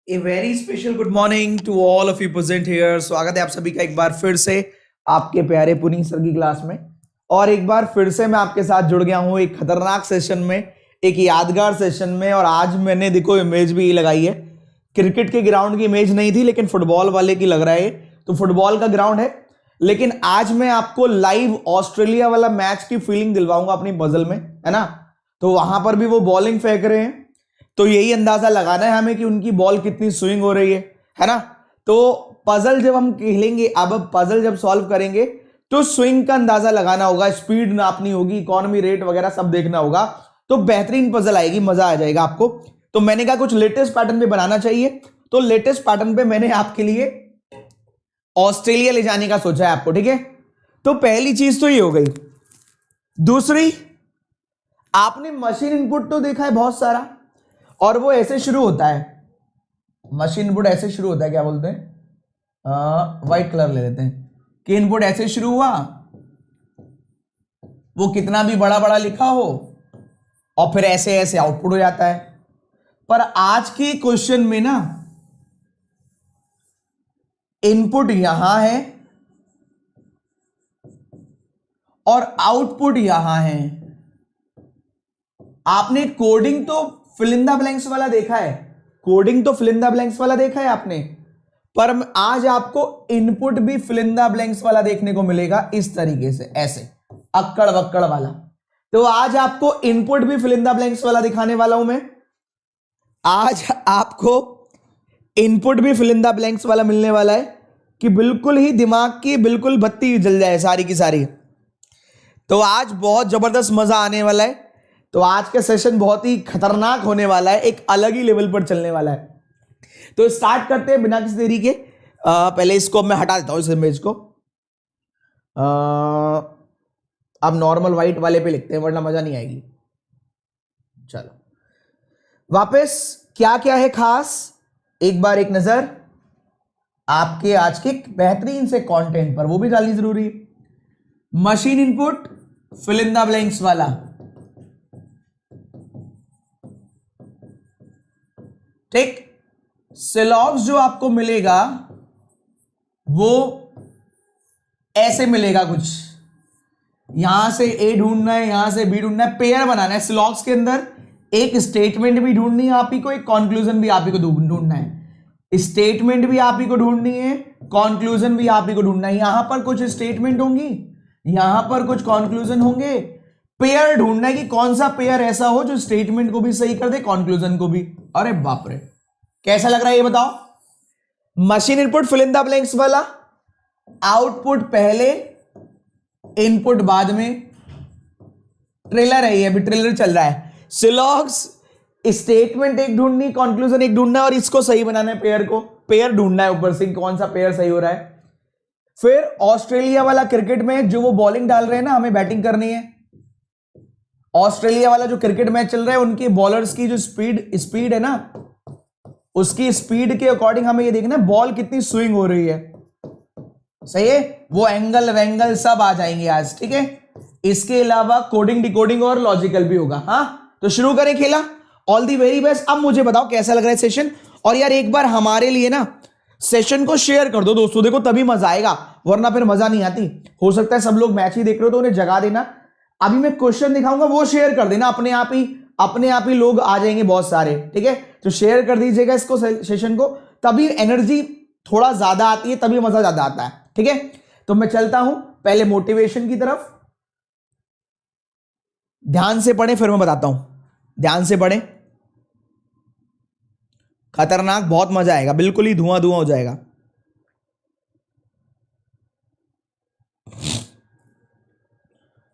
A very special good morning to all of you present here. स्वागत है आप सभी का एक बार फिर से आपके प्यारे पुनीत सर की क्लास में। और एक बार फिर से मैं आपके साथ जुड़ गया हूं एक खतरनाक सेशन में, एक यादगार सेशन में। और आज मैंने देखो इमेज भी लगाई है, क्रिकेट के ग्राउंड की इमेज नहीं थी लेकिन फुटबॉल वाले की लग रहा है। तो फुटबॉल का ग्राउंड है, लेकिन आज मैं आपको लाइव ऑस्ट्रेलिया वाला मैच की फीलिंग दिलवाऊंगा अपनी पजल में, है ना। तो वहां पर भी वो बॉलिंग फेंक रहे हैं, तो यही अंदाजा लगाना है हमें कि उनकी बॉल कितनी स्विंग हो रही है ना। तो पजल जब हम खेलेंगे, अब पजल जब सॉल्व करेंगे तो स्विंग का अंदाजा लगाना होगा, स्पीड नापनी होगी, इकोनॉमी रेट वगैरह सब देखना होगा। तो बेहतरीन पजल आएगी, मजा आ जाएगा आपको। तो मैंने कहा कुछ लेटेस्ट पैटर्न पे बनाना चाहिए, तो लेटेस्ट पैटर्न पे मैंने आपके लिए ऑस्ट्रेलिया ले जाने का सोचा है आपको, ठीक है। तो पहली चीज तो ये हो गई। दूसरी, आपने मशीन इनपुट तो देखा है बहुत सारा, और वो ऐसे शुरू होता है, मशीन इनपुट ऐसे शुरू होता है, क्या बोलते हैं, व्हाइट कलर ले लेते हैं कि इनपुट ऐसे शुरू हुआ, वो कितना भी बड़ा बड़ा लिखा हो और फिर ऐसे ऐसे आउटपुट हो जाता है। पर आज के क्वेश्चन में ना इनपुट यहां है और आउटपुट यहां है। आपने कोडिंग तो फिल इन द ब्लैंक्स वाला देखा है, कोडिंग तो फिल इन द ब्लैंक्स वाला देखा है आपने, पर आज आपको इनपुट भी फिल इन द ब्लैंक्स वाला देखने को मिलेगा, इस तरीके से, ऐसे अक्कड़ बक्कड़ वाला। तो आज आपको इनपुट भी फिल इन द ब्लैंक्स वाला दिखाने वाला हूं मैं। आज आपको इनपुट भी फिल इन द ब्लैंक्स वाला मिलने वाला है कि बिल्कुल ही दिमाग की बिल्कुल बत्ती जल जाए सारी की सारी। तो आज बहुत जबरदस्त मजा आने वाला है। तो आज का सेशन बहुत ही खतरनाक होने वाला है, एक अलग ही लेवल पर चलने वाला है। तो स्टार्ट करते हैं बिना किसी देरी के। पहले इसको मैं हटा देता हूं, इस इमेज को। अब नॉर्मल व्हाइट वाले पे लिखते हैं वरना मजा नहीं आएगी। चलो वापस, क्या क्या है खास, एक बार एक नजर आपके आज के बेहतरीन से कंटेंट पर, वो भी डालनी जरूरी है। Machine input fill in the blanks वाला, ठीक। सिलॉग्स जो आपको मिलेगा वो ऐसे मिलेगा कुछ, यहां से ए ढूंढना है, यहां से बी ढूंढना है, पेयर बनाना है। सिलॉग्स के अंदर एक स्टेटमेंट भी ढूंढनी है आप ही को, एक कंक्लूजन भी आप ही को ढूंढना है। स्टेटमेंट भी आप ही को ढूंढनी है, कंक्लूजन भी आप ही को ढूंढना है। यहां पर कुछ स्टेटमेंट होंगी, यहां पर कुछ कंक्लूजन होंगे। पेयर ढूंढना है कि कौन सा पेयर ऐसा हो जो स्टेटमेंट को भी सही कर दे, कंक्लूजन को भी। अरे बाप रे, कैसा लग रहा है ये बताओ। Machine input fill in the blanks वाला, आउटपुट पहले इनपुट बाद में। ट्रेलर है ये, अभी ट्रेलर चल रहा है। सिलॉग्स स्टेटमेंट एक ढूंढनी, कंक्लूजन एक ढूंढना, और इसको सही बनाना है, पेयर को, पेयर ढूंढना है ऊपर से कौन सा पेयर सही हो रहा है। फिर ऑस्ट्रेलिया वाला क्रिकेट में जो वो बॉलिंग डाल रहे हैं ना, हमें बैटिंग करनी है। ऑस्ट्रेलिया वाला जो क्रिकेट मैच चल रहा है, उनके बॉलर्स की जो स्पीड है ना, उसकी स्पीड के अकॉर्डिंग हमें ये देखना है बॉल कितनी स्विंग हो रही है। सही है, वो एंगल वेंगल सब आ जाएंगे आज, ठीक है। इसके अलावा कोडिंग डिकोडिंग और लॉजिकल भी होगा। हाँ, तो शुरू करें खेला। All the very best. अब मुझे बताओ कैसा लग रहा है सेशन। और यार एक बार हमारे लिए ना सेशन को शेयर कर दो दोस्तों, देखो तभी मजा आएगा, वरना फिर मजा नहीं आती। हो सकता है सब लोग मैच ही देख रहे हो तो उन्हें जगा देना। अभी मैं क्वेश्चन दिखाऊंगा, वो शेयर कर देना, अपने आप ही लोग आ जाएंगे बहुत सारे, ठीक है। तो शेयर कर दीजिएगा इसको, सेशन को, तभी एनर्जी थोड़ा ज्यादा आती है, तभी मजा ज्यादा आता है, ठीक है। तो मैं चलता हूं पहले मोटिवेशन की तरफ, ध्यान से पढ़े फिर मैं बताता हूं। ध्यान से पढ़ें, खतरनाक, बहुत मजा आएगा, बिल्कुल ही धुआं धुआं हो जाएगा।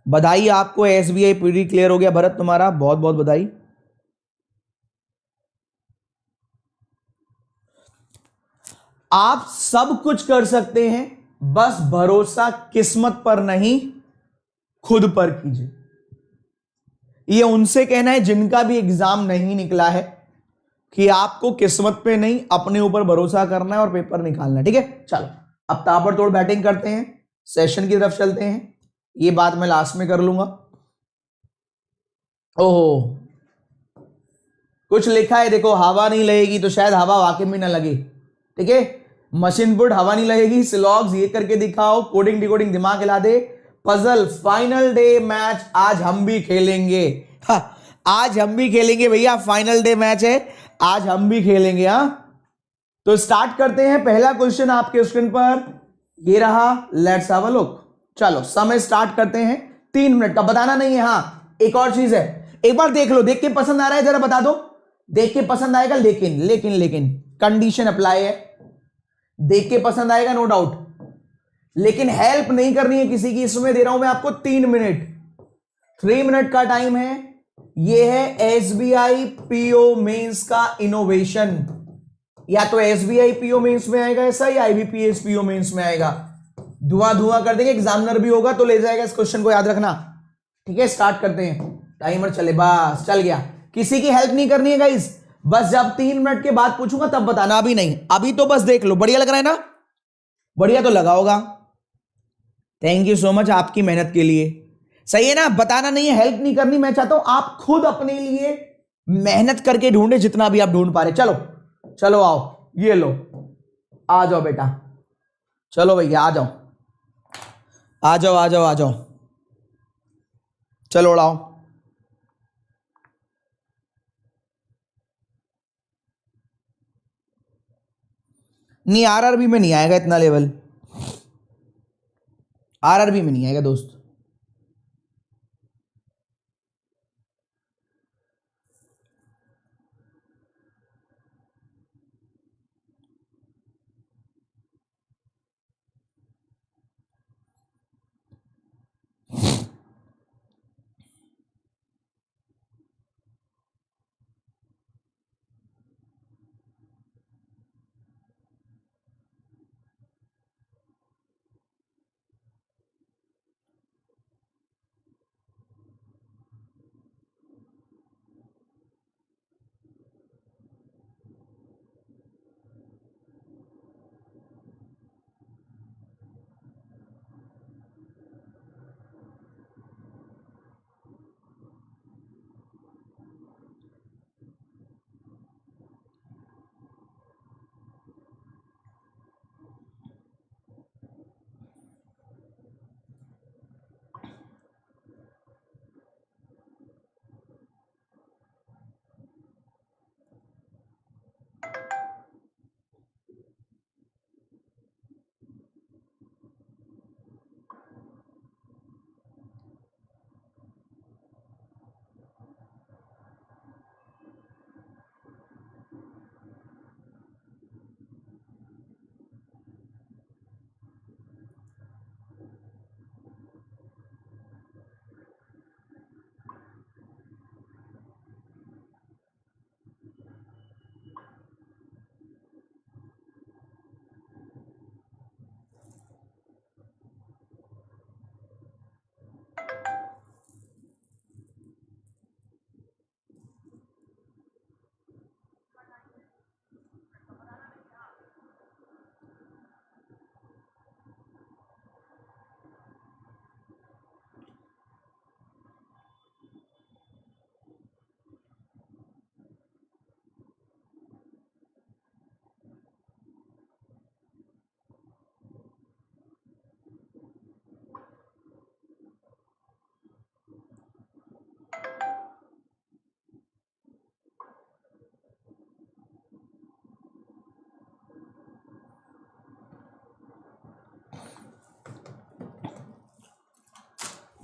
बधाई आपको, एसबीआई प्री क्लियर हो गया भरत तुम्हारा, बहुत बहुत बधाई। आप सब कुछ कर सकते हैं, बस भरोसा किस्मत पर नहीं खुद पर कीजिए। ये उनसे कहना है जिनका भी एग्जाम नहीं निकला है कि आपको किस्मत पे नहीं अपने ऊपर भरोसा करना है और पेपर निकालना है। ठीक है, चलो अब ताबड़तोड़ बैटिंग करते हैं, सेशन की तरफ चलते हैं। ये बात मैं लास्ट में कर लूंगा। ओहो, कुछ लिखा है देखो, हवा नहीं लगेगी, तो शायद हवा वाकई में ना लगे। ठीक है, मशीन बुड हवा नहीं लगेगी, सिलॉग्स ये करके दिखाओ, कोडिंग डिकोडिंग दिमाग हिला दे, पजल फाइनल डे मैच आज हम भी खेलेंगे। आज हम भी खेलेंगे भैया, फाइनल डे मैच है, आज हम भी खेलेंगे। तो स्टार्ट करते हैं। पहला क्वेश्चन आपके स्क्रीन पर ये रहा, लेट्स हैव अ लुक। चलो समय स्टार्ट करते हैं, 3 मिनट का, बताना नहीं है। एक और चीज है, एक बार देख लो, देख के पसंद आ रहा है जरा बता दो, देख के पसंद आएगा, लेकिन लेकिन लेकिन कंडीशन अप्लाई है, देख के पसंद आएगा नो डाउट, लेकिन हेल्प नहीं करनी है किसी की। इसमें दे रहा हूं मैं आपको 3 मिनट, 3 मिनट का टाइम है। यह है एसबीआई पीओ मेंस का इनोवेशन, या तो एसबीआई पीओ मेंस में आएगा ऐसा, या आईबीपीएस पीओ मेंस में आएगा। धुआं धुआं कर देंगे, एग्जामिनर भी होगा तो ले जाएगा इस क्वेश्चन को, याद रखना। ठीक है, स्टार्ट करते हैं, टाइमर चले, बस चल गया। किसी की हेल्प नहीं करनी है गाइस, बस जब 3 मिनट के बाद पूछूंगा तब बताना, अभी नहीं, अभी तो बस देख लो। बढ़िया लग रहा है ना, बढ़िया तो लगा होगा। थैंक यू सो मच आपकी मेहनत के लिए, सही है ना। बताना नहीं है, हेल्प नहीं करनी, मैं चाहता हूं आप खुद अपने लिए मेहनत करके ढूंढे, जितना भी आप ढूंढ पा रहे। चलो चलो आओ, ये लो, आ जाओ बेटा, चलो भैया आ जाओ, आ जाओ आ जाओ आ जाओ, चलो उड़ाओ। नहीं, आरआरबी में नहीं आएगा इतना लेवल, आरआरबी में नहीं आएगा दोस्त।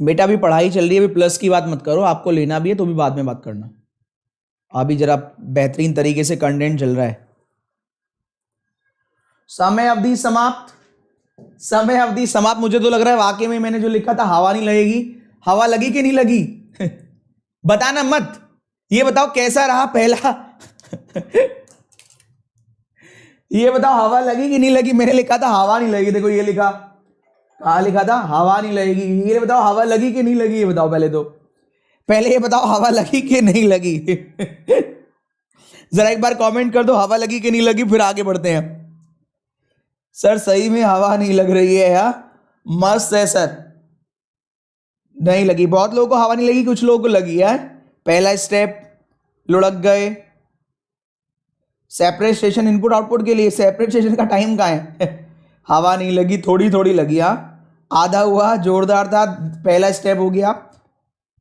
बेटा अभी पढ़ाई चल रही है, अभी प्लस की बात मत करो, आपको लेना भी है तो भी बाद में बात करना। अभी जरा बेहतरीन तरीके से कंटेंट चल रहा है। समय अवधि समाप्त, समय अवधि समाप्त। मुझे तो लग रहा है वाकई में मैंने जो लिखा था हवा नहीं लगेगी, हवा लगी कि नहीं लगी? बताना मत, ये बताओ कैसा रहा पहला ये बताओ हवा लगी कि नहीं लगी? मैंने लिखा था हवा नहीं लगेगी, देखो ये लिखा, कहा लिखा था हवा नहीं लगेगी। ये बताओ हवा लगी कि नहीं लगी? ये बताओ पहले ये बताओ हवा लगी कि नहीं लगी? जरा एक बार कमेंट कर दो हवा लगी कि नहीं लगी, फिर आगे बढ़ते हैं। सर सही में हवा नहीं लग रही है यार, मस्त है सर। नहीं लगी, बहुत लोगों को हवा नहीं लगी, कुछ लोगों को लगी है। पहला स्टेप लुढ़क गए। सेपरेट स्टेशन इनपुट आउटपुट के लिए, सेपरेट स्टेशन का टाइम कहाँ है? हवा नहीं लगी, थोड़ी थोड़ी लगी। हाँ, आधा हुआ, जोरदार था, पहला स्टेप हो गया,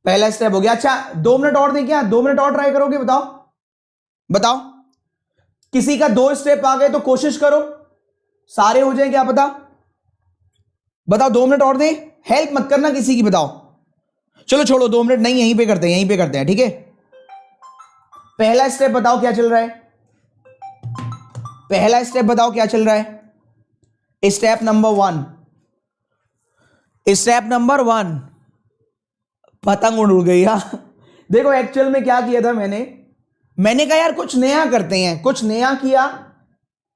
पहला स्टेप हो गया। अच्छा 2 मिनट और दें क्या? 2 मिनट और ट्राई करोगे? बताओ बताओ, किसी का 2 स्टेप आ गए तो कोशिश करो सारे हो जाए, क्या पता। बताओ 2 मिनट और दें, हेल्प मत करना किसी की। बताओ, चलो छोड़ो 2 मिनट नहीं, यहीं पे करते हैं, यहीं पे करते हैं, ठीक है। पहला स्टेप बताओ क्या चल रहा है? पहला स्टेप बताओ क्या चल रहा है? स्टेप नंबर 1, स्टेप नंबर 1, पतंग उड़ गई। देखो एक्चुअल में क्या किया था मैंने कहा यार कुछ नया करते हैं, कुछ नया किया।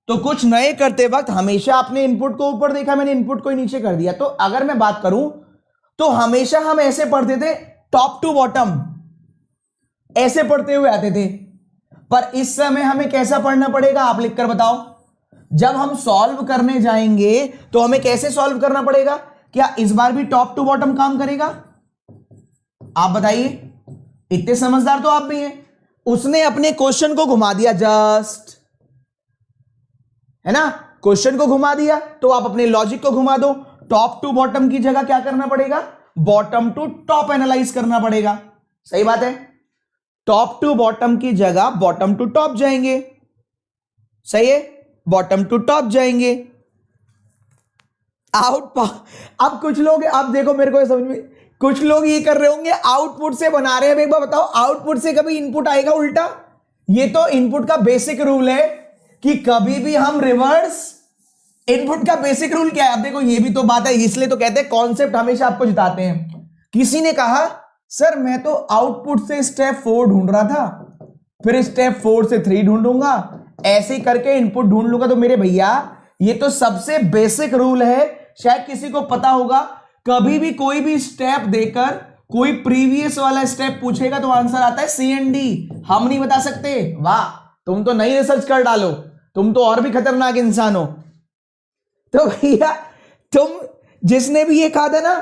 तो कुछ नए करते वक्त हमेशा अपने इनपुट को ऊपर देखा, मैंने इनपुट को ही नीचे कर दिया। तो अगर मैं बात करूं तो हमेशा हम ऐसे पढ़ते थे, टॉप टू बॉटम ऐसे पढ़ते हुए आते थे। पर इस समय हमें कैसा पढ़ना पड़ेगा? आप लिखकर बताओ। जब हम सॉल्व करने जाएंगे तो हमें कैसे सॉल्व करना पड़ेगा? क्या इस बार भी टॉप टू बॉटम काम करेगा? आप बताइए, इतने समझदार तो आप भी हैं। उसने अपने क्वेश्चन को घुमा दिया, जस्ट, है ना, क्वेश्चन को घुमा दिया, तो आप अपने लॉजिक को घुमा दो। टॉप टू बॉटम की जगह क्या करना पड़ेगा? बॉटम टू टॉप एनालाइज करना पड़ेगा। सही बात है, टॉप टू बॉटम की जगह बॉटम टू टॉप जाएंगे। सही है, बॉटम टू टॉप जाएंगे। अब कुछ लोग, अब देखो मेरे को समझ में, कुछ लोग ये कर रहे होंगे आउटपुट से बना रहे हैं। एक बार बताओ, आउटपुट से कभी इनपुट आएगा उल्टा? ये तो इनपुट का बेसिक रूल है कि कभी भी हम रिवर्स, इनपुट का बेसिक रूल क्या है? अब देखो ये भी तो बात है, इसलिए तो कहते हैं कॉन्सेप्ट हमेशा आपको जिताते हैं। किसी ने कहा सर मैं तो आउटपुट से स्टेप 4 ढूंढ रहा था, फिर स्टेप 4 से 3 ढूंढूंगा, ऐसे करके इनपुट ढूंढ लूंगा। तो मेरे भैया ये तो सबसे बेसिक रूल है, शायद किसी को पता होगा। कभी भी कोई भी स्टेप देकर कोई प्रीवियस वाला स्टेप पूछेगा तो आंसर आता है CND। हम नहीं बता सकते? वाह, तुम तो नई रिसर्च कर डालो, तुम तो और भी खतरनाक इंसान हो। तो भैया तुम, जिसने भी ये कहा था ना,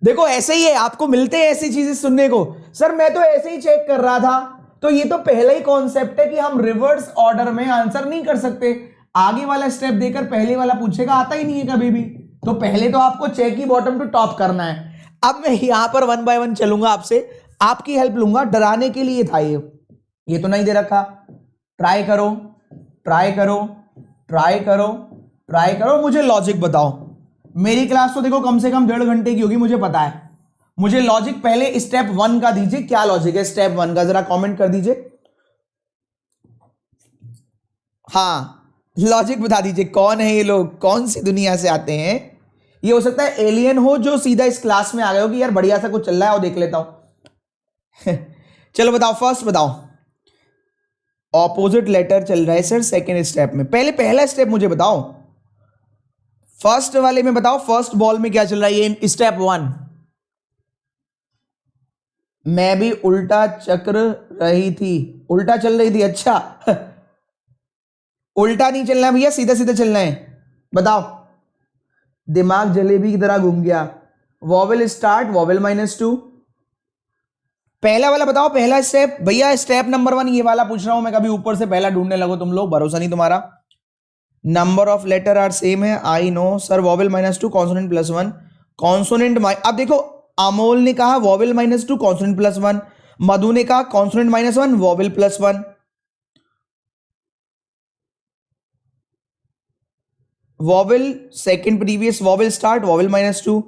देखो ऐसे ही है, आपको मिलते हैं ऐसी चीजें सुनने को। सर मैं तो ऐसे ही चेक कर रहा था। तो ये तो पहला ही कॉन्सेप्ट है कि हम रिवर्स ऑर्डर में आंसर नहीं कर सकते। आगे वाला स्टेप देकर पहले वाला पूछेगा, आता ही नहीं है कभी भी। तो पहले तो आपको चेक ही बॉटम टू टॉप करना है। अब मैं यहां पर 1 बाय 1 चलूंगा, आपसे आपकी हेल्प लूंगा। डराने के लिए था ये तो नहीं दे रखा। ट्राई करो, ट्राई करो, ट्राई करो, ट्राई करो, मुझे लॉजिक बताओ। मेरी क्लास तो देखो कम से कम 1.5 घंटे की होगी, मुझे पता है। मुझे लॉजिक पहले स्टेप 1 का दीजिए। क्या लॉजिक है स्टेप 1 का? जरा कमेंट कर दीजिए। हाँ, लॉजिक बता दीजिए। कौन है ये लोग, कौन सी दुनिया से आते हैं? ये हो सकता है एलियन हो जो सीधा इस क्लास में आ गए हो कि यार बढ़िया सा कुछ चल रहा है और देख लेता हूं। चलो बताओ, फर्स्ट बताओ। ऑपोजिट लेटर चल रहा है सर सेकेंड स्टेप में। पहले पहला स्टेप मुझे बताओ, फर्स्ट वाले में बताओ, फर्स्ट बॉल में क्या चल रहा है? ये स्टेप 1। मैं भी उल्टा चक्र रही थी, उल्टा चल रही थी। अच्छा उल्टा नहीं चलना भैया, सीधा सीधा चलना है। बताओ, दिमाग जलेबी की तरह घूम गया। Vowel start, vowel -2। पहला वाला बताओ, पहला स्टेप भैया, स्टेप नंबर 1 ये वाला पूछ रहा हूं मैं। कभी ऊपर से पहला ढूंढने लगो तुम लोग, भरोसा नहीं तुम्हारा। Number of letter are same है, I know sir. Vowel -2, consonant +1, consonant. अब देखो, अमोल ने कहा वॉवेल -2 कॉन्सोनेंट +1, मधु ने कहा consonant -1 vowel +1। Vowel second previous, vowel start, vowel -2।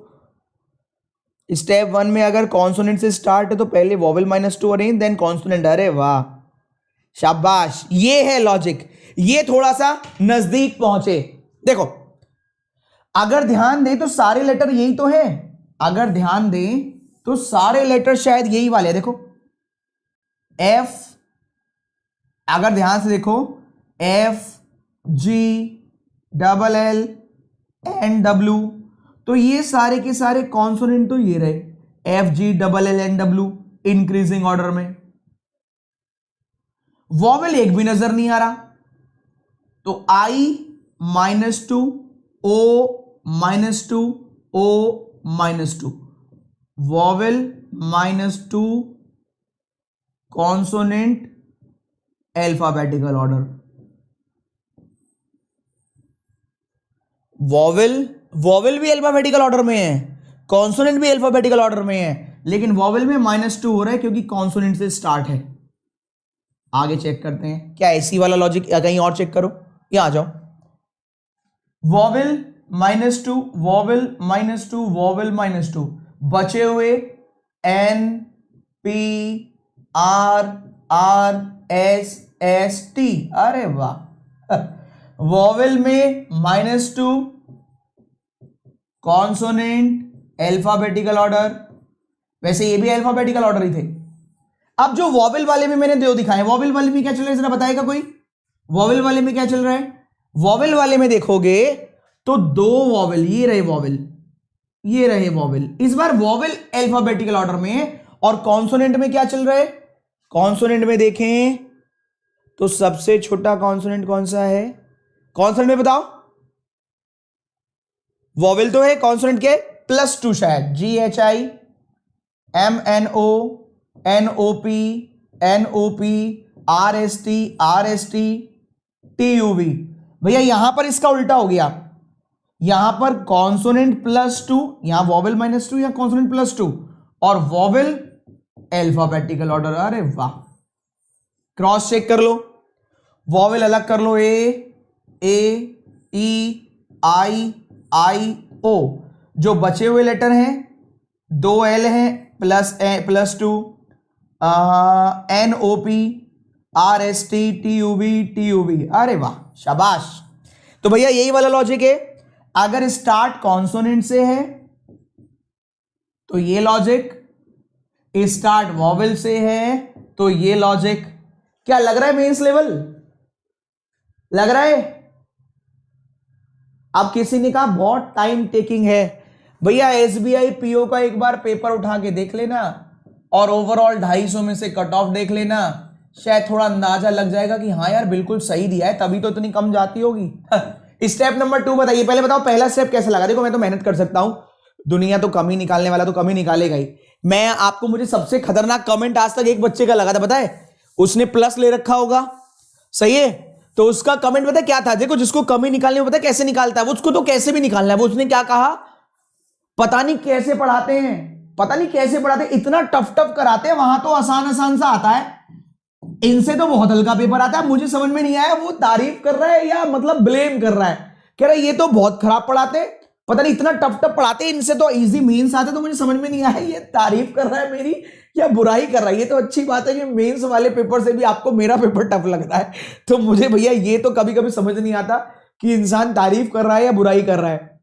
Step 1 में अगर कॉन्सोनेंट से स्टार्ट है तो पहले वॉवेल -2 अरेंज, देन कॉन्सोनेंट। अरे वाह, शाबाश, ये है लॉजिक, ये थोड़ा सा नजदीक पहुंचे। देखो अगर ध्यान दें तो सारे लेटर यही तो है, अगर ध्यान दें तो सारे लेटर शायद यही वाले हैं। देखो एफ, अगर ध्यान से देखो F G double L N W, तो ये सारे के सारे कॉन्सोनेंट तो ये रहे, F G double L N W increasing order में। वॉवेल एक भी नजर नहीं आ रहा, तो I -2 O -2 O -2, vowel -2 consonant alphabetical order. Vowel भी अल्फाबेटिकल ऑर्डर में है, कॉन्सोनेंट भी अल्फाबेटिकल ऑर्डर में है, लेकिन वॉवेल में -2 हो रहा है क्योंकि कॉन्सोनेंट से स्टार्ट है। आगे चेक करते हैं क्या ऐसी वाला लॉजिक, या कहीं और चेक करो, यहां आ जाओ। वॉवेल -2 वॉवेल -2 वॉवेल -2, बचे हुए N P R R S S T, अरे वाह। वॉवेल में -2 कॉन्सोनेंट अल्फाबेटिकल ऑर्डर, वैसे ये भी अल्फाबेटिकल ऑर्डर ही थे। अब जो वॉवेल वाले में मैंने दो दिखाए, वॉवेल वाले में क्या चल रहा है जरा बताएगा कोई, वॉवेल वाले में क्या चल रहा है? वॉवेल वाले में देखोगे तो दो वॉवेल, ये रहे वॉवेल, ये रहे वॉवेल, इस बार वॉवेल अल्फाबेटिकल ऑर्डर में है। और कॉन्सोनेंट में क्या चल रहा है? कॉन्सोनेंट में देखें तो सबसे छोटा कॉन्सोनेंट कौन सा है? कॉन्सोनेंट में बताओ, वॉवेल तो है, कॉन्सोनेंट के +2 शायद, GHI MNO NOP NOP RST RST TUV। भैया यहां पर इसका उल्टा हो गया, यहां पर कॉन्सोनेंट +2, यहां वॉवेल -2, यहां कॉन्सोनेंट +2 और वॉवेल अल्फाबेटिकल ऑर्डर। अरे वाह, क्रॉस चेक कर लो, वॉवेल अलग कर लो, ए ई आई ओ, जो बचे हुए लेटर हैं 2 L हैं +2 NOP RST TUV। अरे वाह शाबाश। तो भैया यही वाला लॉजिक है, अगर स्टार्ट कॉन्सोनेंट से है तो ये लॉजिक, स्टार्ट वॉवेल से है तो ये लॉजिक। क्या लग रहा है मेंस लेवल? लग रहा है? अब किसी ने कहा बहुत टाइम टेकिंग है, भैया SBI PO का एक बार पेपर उठा के देख लेना और ओवरऑल 250 में से कट ऑफ देख लेना, शायद थोड़ा अंदाजा लग जाएगा कि हाँ यार बिल्कुल सही दिया है, तभी तो इतनी कम जाती होगी। स्टेप नंबर 2 बताइए, पहले बताओ पहला स्टेप कैसे लगा। देखो मैं तो मेहनत कर सकता हूं, दुनिया तो कम ही निकालने वाला तो कम ही निकालेगा ही। मैं आपको, मुझे सबसे खतरनाक कमेंट आज तक एक बच्चे का लगा था, पता है? उसने प्लस ले रखा होगा, सही है, तो उसका कमेंट पता है क्या था? देखो जिसको कमी निकालनी हो पता है कैसे निकालता है वो, उसको तो कैसे भी निकालना है। वो उसने क्या कहा, पता नहीं कैसे पढ़ाते हैं, पता नहीं कैसे पढ़ाते हैं, इतना टफ कराते हैं, वहां तो आसान आसान सा आता है, इनसे तो बहुत हल्का पेपर आता है। मुझे समझ में नहीं आया वो तारीफ कर रहा है या मतलब ब्लेम कर रहा है, कह रहा है ये तो बहुत खराब पढ़ाते, पता नहीं इतना टफ पढ़ाते, इनसे तो इजी मेंस आते। तो मुझे समझ में नहीं आया ये तारीफ कर रहा है मेरी या बुराई कर रहा है। ये तो अच्छी बात है कि मेंस वाले पेपर से भी आपको मेरा पेपर टफ लग रहा है, तो मुझे भैया ये तो कभी कभी समझ नहीं आता कि इंसान तारीफ कर रहा है या बुराई कर रहा है।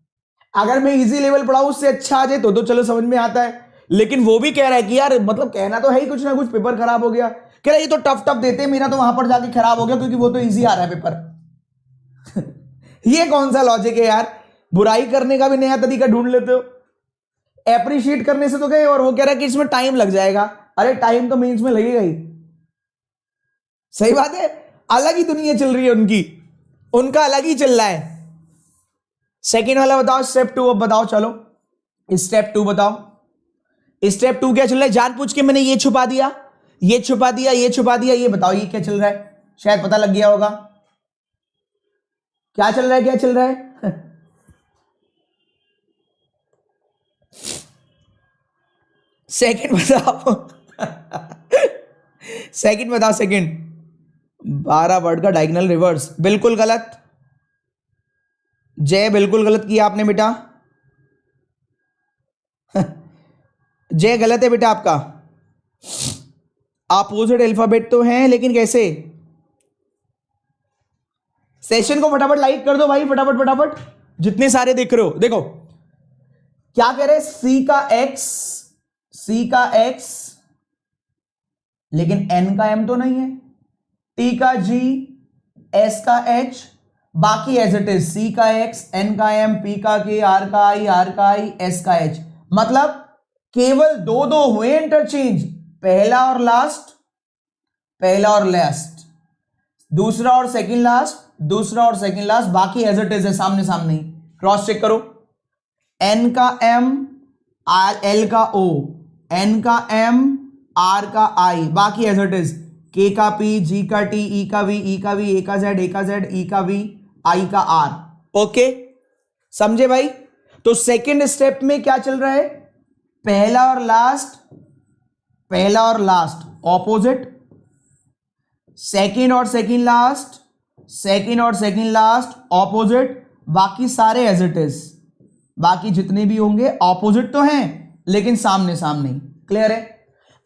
अगर मैं इजी लेवल पढ़ाऊं उससे अच्छा आ जाए तो चलो समझ में आता है, लेकिन वो भी कह रहा है कि यार मतलब कहना तो है ही कुछ ना कुछ, पेपर खराब हो गया, कह रहा है ये तो टफ देते हैं, मेरा तो वहां पर जाके खराब हो गया क्योंकि वो तो इजी आ रहा है पेपर। ये कौन सा लॉजिक है यार? बुराई करने का भी नया तरीका ढूंढ लेते हो, एप्रिशिएट करने से तो गए और वो कह रहा है कि इसमें टाइम लग जाएगा। अरे टाइम तो मेंस में लगेगा ही, सही बात है, अलग ही दुनिया चल रही है उनकी, उनका अलग ही चल रहा है। सेकेंड वाला बताओ, स्टेप 2 अब बताओ, चलो स्टेप 2 बताओ। स्टेप 2 क्या चल रहा है? जान पूछ के मैंने ये छुपा दिया, ये छुपा दिया, ये छुपा दिया, ये बताओ ये क्या चल रहा है? शायद पता लग गया होगा क्या चल रहा है, क्या चल रहा है? सेकंड बताओ। सेकंड बताओ, सेकंड 12 वर्ड का डायगोनल रिवर्स, बिल्कुल गलत। जय बिल्कुल गलत किया आपने बेटा। जय गलत है बेटा आपका, अपोजिट अल्फाबेट तो हैं लेकिन कैसे? सेशन को फटाफट लाइक कर दो भाई, फटाफट फटाफट, जितने सारे देख रहे हो। देखो क्या कह रहे हैं, सी का एक्स, लेकिन एन का एम तो नहीं है, टी का जी, एस का एच, बाकी एज इट इज, सी का एक्स, एन का एम, पी का के, आर का आई, एस का एच। मतलब केवल दो दो हुए इंटरचेंज, पहला और लास्ट, पहला और लास्ट, दूसरा और सेकंड लास्ट, दूसरा और सेकंड लास्ट, बाकी एज इट इज है, सामने सामने ही। क्रॉस चेक करो, एन का एम, आर, एल का ओ, एन का एम, आर का आई, बाकी एज इट इज, के का पी, जी का टी, ई का वी, ई का वी, ए का जेड, ई का वी, आई का आर। ओके, समझे भाई? तो सेकंड स्टेप में क्या चल रहा है, पहला और लास्ट, पहला और लास्ट ऑपोजिट, सेकंड और सेकंड लास्ट, सेकंड और सेकंड लास्ट ऑपोजिट, बाकी सारे एज इट इज, बाकी जितने भी होंगे ऑपोजिट तो हैं लेकिन सामने सामने। क्लियर है?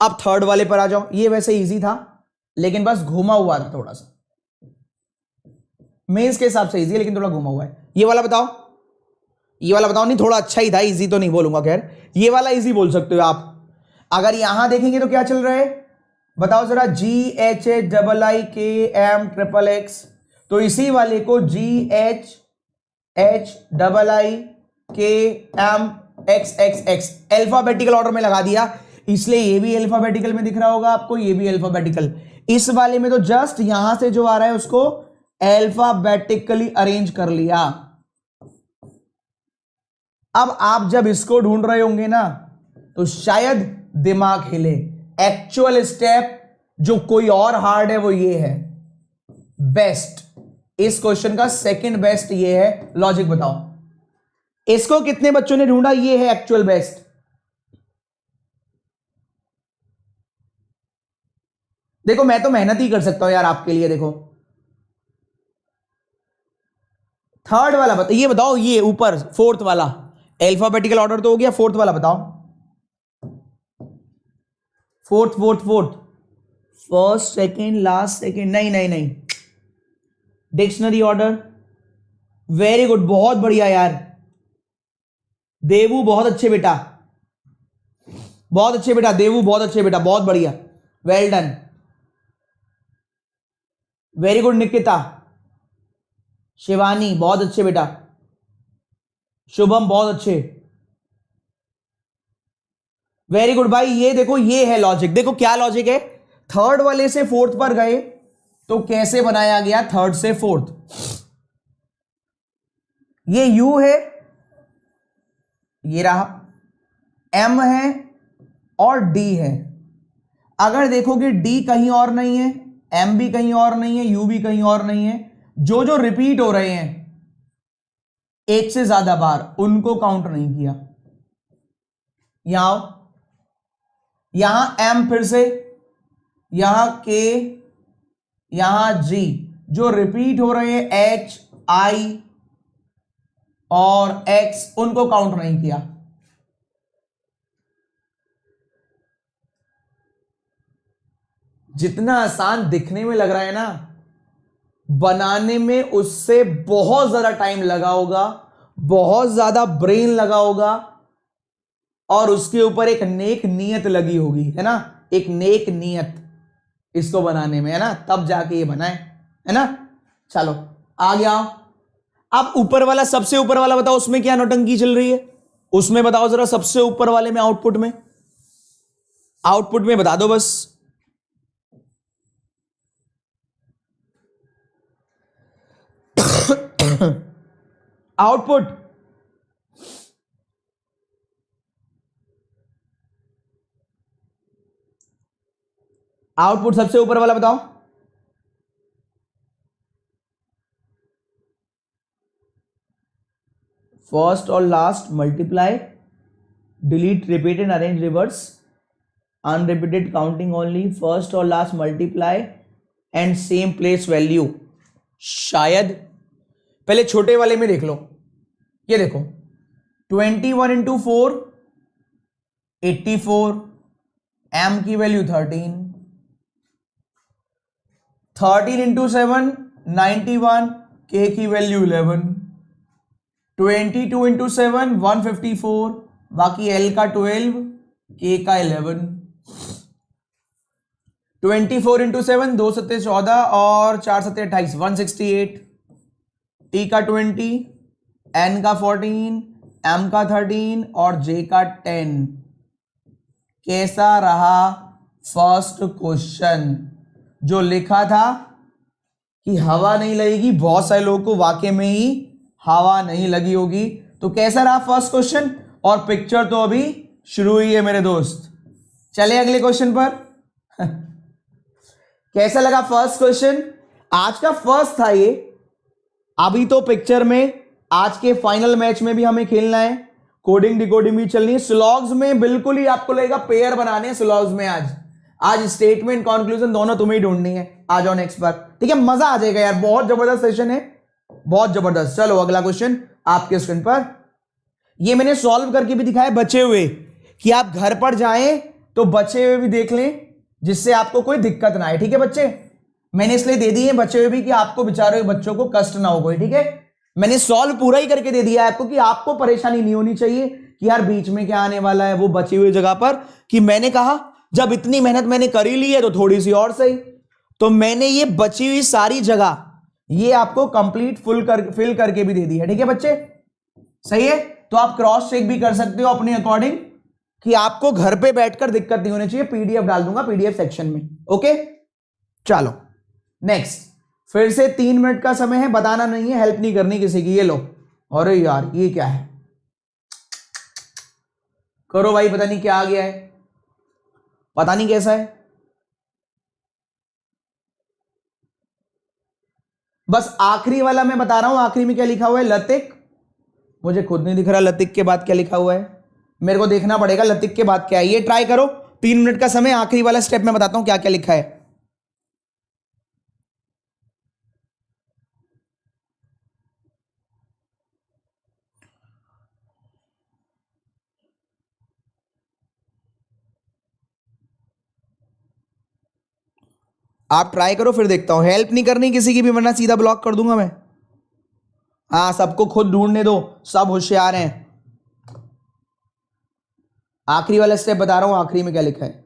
अब थर्ड वाले पर आ जाओ। ये वैसे इजी था लेकिन बस घुमा हुआ था थोड़ा सा, मेंस के हिसाब से इजी है लेकिन थोड़ा घुमा हुआ है। ये वाला बताओ, ये वाला बताओ। नहीं, थोड़ा अच्छा ही था, इजी तो नहीं बोलूंगा, खैर ये वाला इजी बोल सकते हो आप। अगर यहां देखेंगे तो क्या चल रहा है, बताओ जरा, G H H double I K M triple X, तो इसी वाले को G H H double I K M X X X alphabetical order में लगा दिया, इसलिए ये भी अल्फाबेटिकल में दिख रहा होगा आपको, ये भी अल्फाबेटिकल। इस वाले में तो जस्ट यहां से जो आ रहा है उसको अल्फाबेटिकली अरेंज कर लिया। अब आप जब इसको ढूंढ रहे होंगे ना तो शायद दिमाग हिले। एक्चुअल स्टेप जो कोई और हार्ड है वो ये है, बेस्ट। इस क्वेश्चन का सेकंड बेस्ट ये है। लॉजिक बताओ, इसको कितने बच्चों ने ढूंढा? ये है एक्चुअल बेस्ट। देखो मैं तो मेहनत ही कर सकता हूं यार आपके लिए। देखो थर्ड वाला बताओ, ये बताओ, ये ऊपर फोर्थ वाला अल्फाबेटिकल ऑर्डर तो हो गया, फोर्थ वाला बताओ। Fourth fourth fourth, first second last second, नहीं नहीं नहीं, डिक्शनरी ऑर्डर। वेरी गुड, बहुत बढ़िया यार देवू, बहुत अच्छे बेटा, बहुत अच्छे बेटा देवू, बहुत अच्छे बेटा, बहुत बढ़िया, well done, very good Nikita, Shivani बहुत अच्छे बेटा, शुभम बहुत अच्छे, वेरी गुड भाई। ये देखो, ये है लॉजिक। देखो क्या लॉजिक है, थर्ड वाले से फोर्थ पर गए तो कैसे बनाया गया थर्ड से फोर्थ। ये यू है, ये रहा, एम है और डी है। अगर देखोगे डी कहीं और नहीं है, एम भी कहीं और नहीं है, यू भी कहीं और नहीं है, जो जो रिपीट हो रहे हैं एक से ज्यादा बार, उनको काउंट नहीं किया। यहां यहां एम, फिर से यहां के, यहां जी, जो रिपीट हो रहे हैं एच, आई और एक्स, उनको काउंट नहीं किया। जितना आसान दिखने में लग रहा है ना, बनाने में उससे बहुत ज्यादा टाइम लगा होगा, बहुत ज्यादा ब्रेन लगा होगा, और उसके ऊपर एक नेक नीयत लगी होगी, है ना, एक नेक नीयत इसको बनाने में, है ना, तब जाके ये बना है ना। चलो आ गया। अब ऊपर वाला, सबसे ऊपर वाला बताओ, उसमें क्या नौटंकी चल रही है, उसमें बताओ जरा, सबसे ऊपर वाले में, आउटपुट में, आउटपुट में बता दो बस। आउटपुट, आउटपुट सबसे ऊपर वाला बताओ। फर्स्ट और last multiply, delete, repeat and arrange reverse, unrepeated counting only, first और last multiply and same place value. शायद पहले छोटे वाले में देख लो, ये देखो 21 इंटू 4 84, एम की वैल्यू 13, 13 इंटू 7 91, k की वैल्यू 11, 22 इंटू 7 154, बाकी l का 12, k का 11, 24 इंटू 7 2 सत्ते 14 और 4 सत्ते 28 168, t का 20, n का 14, m का 13 और j का 10। कैसा रहा फर्स्ट क्वेश्चन? जो लिखा था कि हवा नहीं लगेगी, बहुत सारे लोगों को वाकई में ही हवा नहीं लगी होगी। तो कैसा रहा फर्स्ट क्वेश्चन? और पिक्चर तो अभी शुरू हुई है मेरे दोस्त। चले अगले क्वेश्चन पर। कैसा लगा फर्स्ट क्वेश्चन? आज का फर्स्ट था ये। अभी तो पिक्चर में आज के फाइनल मैच में भी हमें खेलना है, कोडिंग डिकोडिंग भी चलनी है। स्लॉग्स में बिल्कुल ही आपको लगेगा पेयर बनाने हैं स्लॉग्स में। आज स्टेटमेंट कंक्लूजन दोनों तुम्हें ही ढूंढनी है। आ जाओ नेक्स्ट पर, ठीक है? मजा आ जाएगा यार, बहुत जबरदस्त सेशन है, बहुत जबरदस्त। चलो अगला क्वेश्चन आपके स्क्रीन पर। ये मैंने सॉल्व करके भी दिखाया बचे हुए, कि आप घर पर जाएं तो बचे हुए भी देख लें, जिससे आपको कोई दिक्कत ना आए। ठीक है बच्चे, मैंने इसलिए दे दिए बचे हुए भी कि आपको बेचारे बच्चों को कष्ट ना हो कोई। ठीक है, मैंने सॉल्व पूरा ही करके दे दिया आपको कि आपको परेशानी नहीं होनी चाहिए कि यार बीच में क्या आने वाला है। वो बची हुई जगह पर कि मैंने कहा जब इतनी मेहनत मैंने करी ली है तो थोड़ी सी और सही, तो मैंने ये बची हुई सारी जगह ये आपको कंप्लीट फिल करके भी दे दी है। ठीक है बच्चे, सही है? तो आप क्रॉस चेक भी कर सकते हो अपने अकॉर्डिंग कि आपको घर पे बैठकर दिक्कत नहीं होनी चाहिए। पीडीएफ डाल दूंगा पीडीएफ सेक्शन में। ओके चलो नेक्स्ट। फिर से 3 मिनट का समय है, बताना नहीं है, हेल्प नहीं करनी किसी की। ये लो, अरे यार ये क्या है? करो भाई, पता नहीं क्या आ गया है, पता नहीं कैसा है। बस आखिरी वाला मैं बता रहा हूं, आखिरी में क्या लिखा हुआ है? लतिक। मुझे खुद नहीं दिख रहा लतिक के बाद क्या लिखा हुआ है, मेरे को देखना पड़ेगा लतिक के बाद क्या है। ये ट्राई करो, 3 मिनट का समय, आखिरी वाला स्टेप में बताता हूं क्या क्या लिखा है। आप ट्राई करो फिर देखता हूं। हेल्प नहीं करनी किसी की भी, वरना सीधा ब्लॉक कर दूंगा मैं। हाँ सबको खुद ढूंढने दो, सब होशियार हैं। आखिरी वाला स्टेप बता रहा हूं, आखिरी में क्या लिखा है।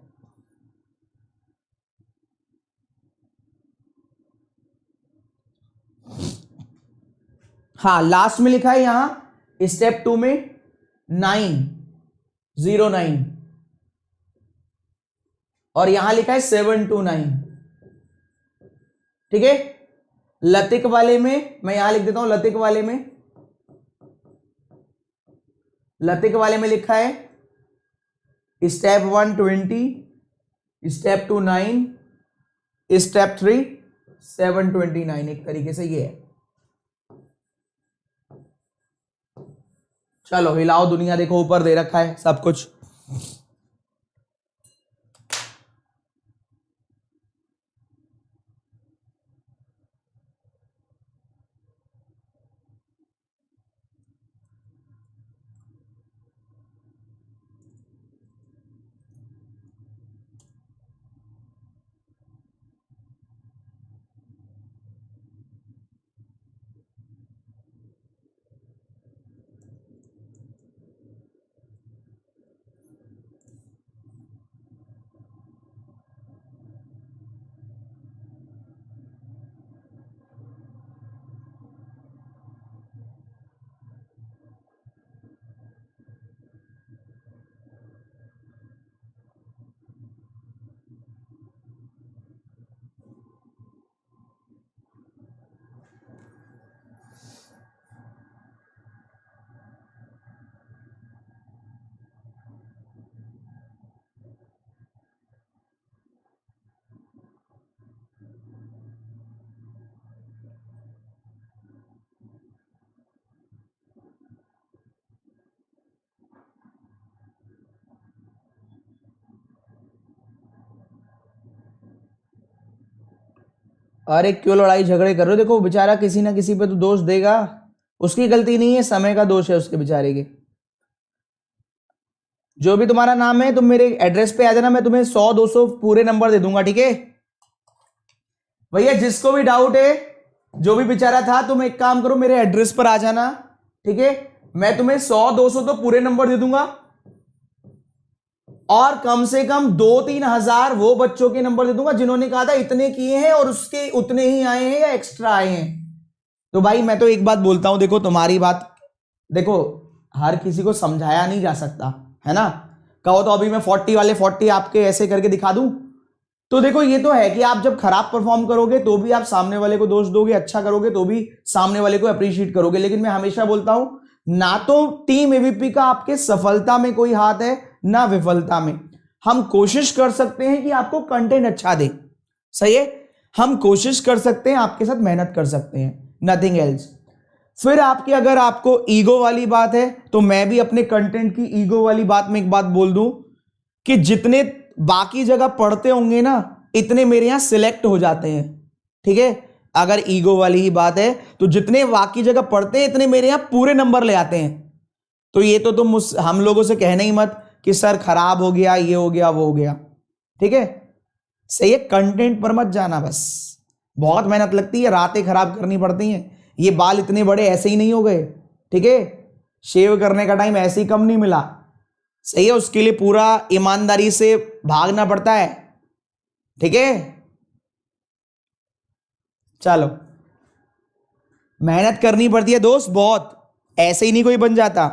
हाँ लास्ट में लिखा है यहां स्टेप 2 में 909 और यहां लिखा है 729। ठीक है, लतिक वाले में मैं यहां लिख देता हूं। लतिक वाले में लिखा है स्टेप 1 20, स्टेप 2 9, स्टेप 3 729। एक तरीके से ये है। चलो हिलाओ दुनिया, देखो ऊपर दे रखा है सब कुछ। अरे क्यों लड़ाई झगड़े कर रहे हो? देखो बेचारा किसी ना किसी पे तो दोष देगा, उसकी गलती नहीं है, समय का दोष है उसके बेचारे के। जो भी तुम्हारा नाम है तुम मेरे एड्रेस पे आ जाना, मैं तुम्हें 100 200 पूरे नंबर दे दूंगा। ठीक है भैया, जिसको भी डाउट है जो भी बेचारा था, तुम एक काम करो, मेरे एड्रेस पर आ जाना, ठीक है। मैं तुम्हें 100-200 तो पूरे नंबर दे दूंगा, और कम से कम 2-3 हजार वो बच्चों के नंबर दे दूंगा जिन्होंने कहा था इतने किए हैं और उसके उतने ही आए हैं या एक्स्ट्रा आए हैं। तो भाई मैं तो एक बात बोलता हूं, देखो तुम्हारी बात, देखो हर किसी को समझाया नहीं जा सकता है ना। कहो तो अभी मैं 40 वाले 40 आपके ऐसे करके दिखा दूं, तो देखो ये तो है कि आप जब खराब परफॉर्म करोगे तो भी आप सामने वाले को दोष दोगे, अच्छा करोगे तो भी सामने वाले को अप्रिशिएट करोगे। लेकिन मैं हमेशा बोलता हूं, ना तो टीम एवीपी का आपके सफलता में कोई हाथ है ना विफलता में। हम कोशिश कर सकते हैं कि आपको कंटेंट अच्छा दे, सही है, हम कोशिश कर सकते हैं, आपके साथ मेहनत कर सकते हैं, नथिंग एल्स। फिर आपकी अगर आपको ईगो वाली बात है, तो मैं भी अपने कंटेंट की ईगो वाली बात में एक बात बोल दूं कि जितने बाकी जगह पढ़ते होंगे ना, इतने मेरे यहां सिलेक्ट हो जाते हैं, ठीक है। अगर ईगो वाली ही बात है तो जितने बाकी जगह पढ़ते हैं इतने मेरे यहां पूरे नंबर ले आते हैं। तो ये तो तुम हम लोगों से कहना ही मत कि सर खराब हो गया, ये हो गया, वो हो गया, ठीक है। सही है, कंटेंट पर मत जाना बस। बहुत मेहनत लगती है, रातें खराब करनी पड़ती हैं। ये बाल इतने बड़े ऐसे ही नहीं हो गए, ठीक है। शेव करने का टाइम ऐसे ही कम नहीं मिला, सही है, उसके लिए पूरा ईमानदारी से भागना पड़ता है, ठीक है। चलो, मेहनत करनी पड़ती है दोस्त बहुत, ऐसे ही नहीं कोई बन जाता।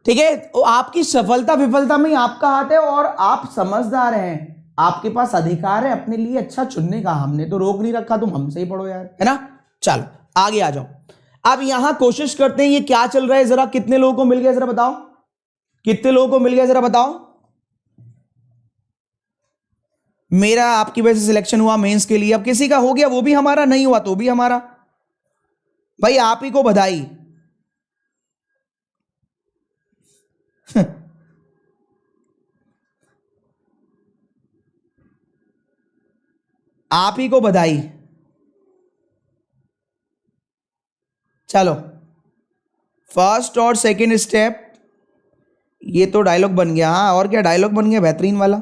ठीक है, तो आपकी सफलता विफलता में ही आपका हाथ है, और आप समझदार हैं, आपके पास अधिकार है अपने लिए अच्छा चुनने का। हमने तो रोक नहीं रखा, तुम हमसे ही पढ़ो यार, है ना। चलो आगे आ जाओ। अब यहां कोशिश करते हैं, ये क्या चल रहा है जरा, कितने लोगों को मिल गया जरा बताओ, कितने लोगों को मिल गया जरा बताओ। मेरा आपकी वजह से सिलेक्शन हुआ मेंस के लिए, अब किसी का हो गया वो भी हमारा, नहीं हुआ तो भी हमारा, भाई आप ही को बधाई। आप ही को बधाई। चलो, फर्स्ट और सेकंड स्टेप, ये तो डायलॉग बन गया, हाँ और क्या डायलॉग बन गया बेहतरीन वाला।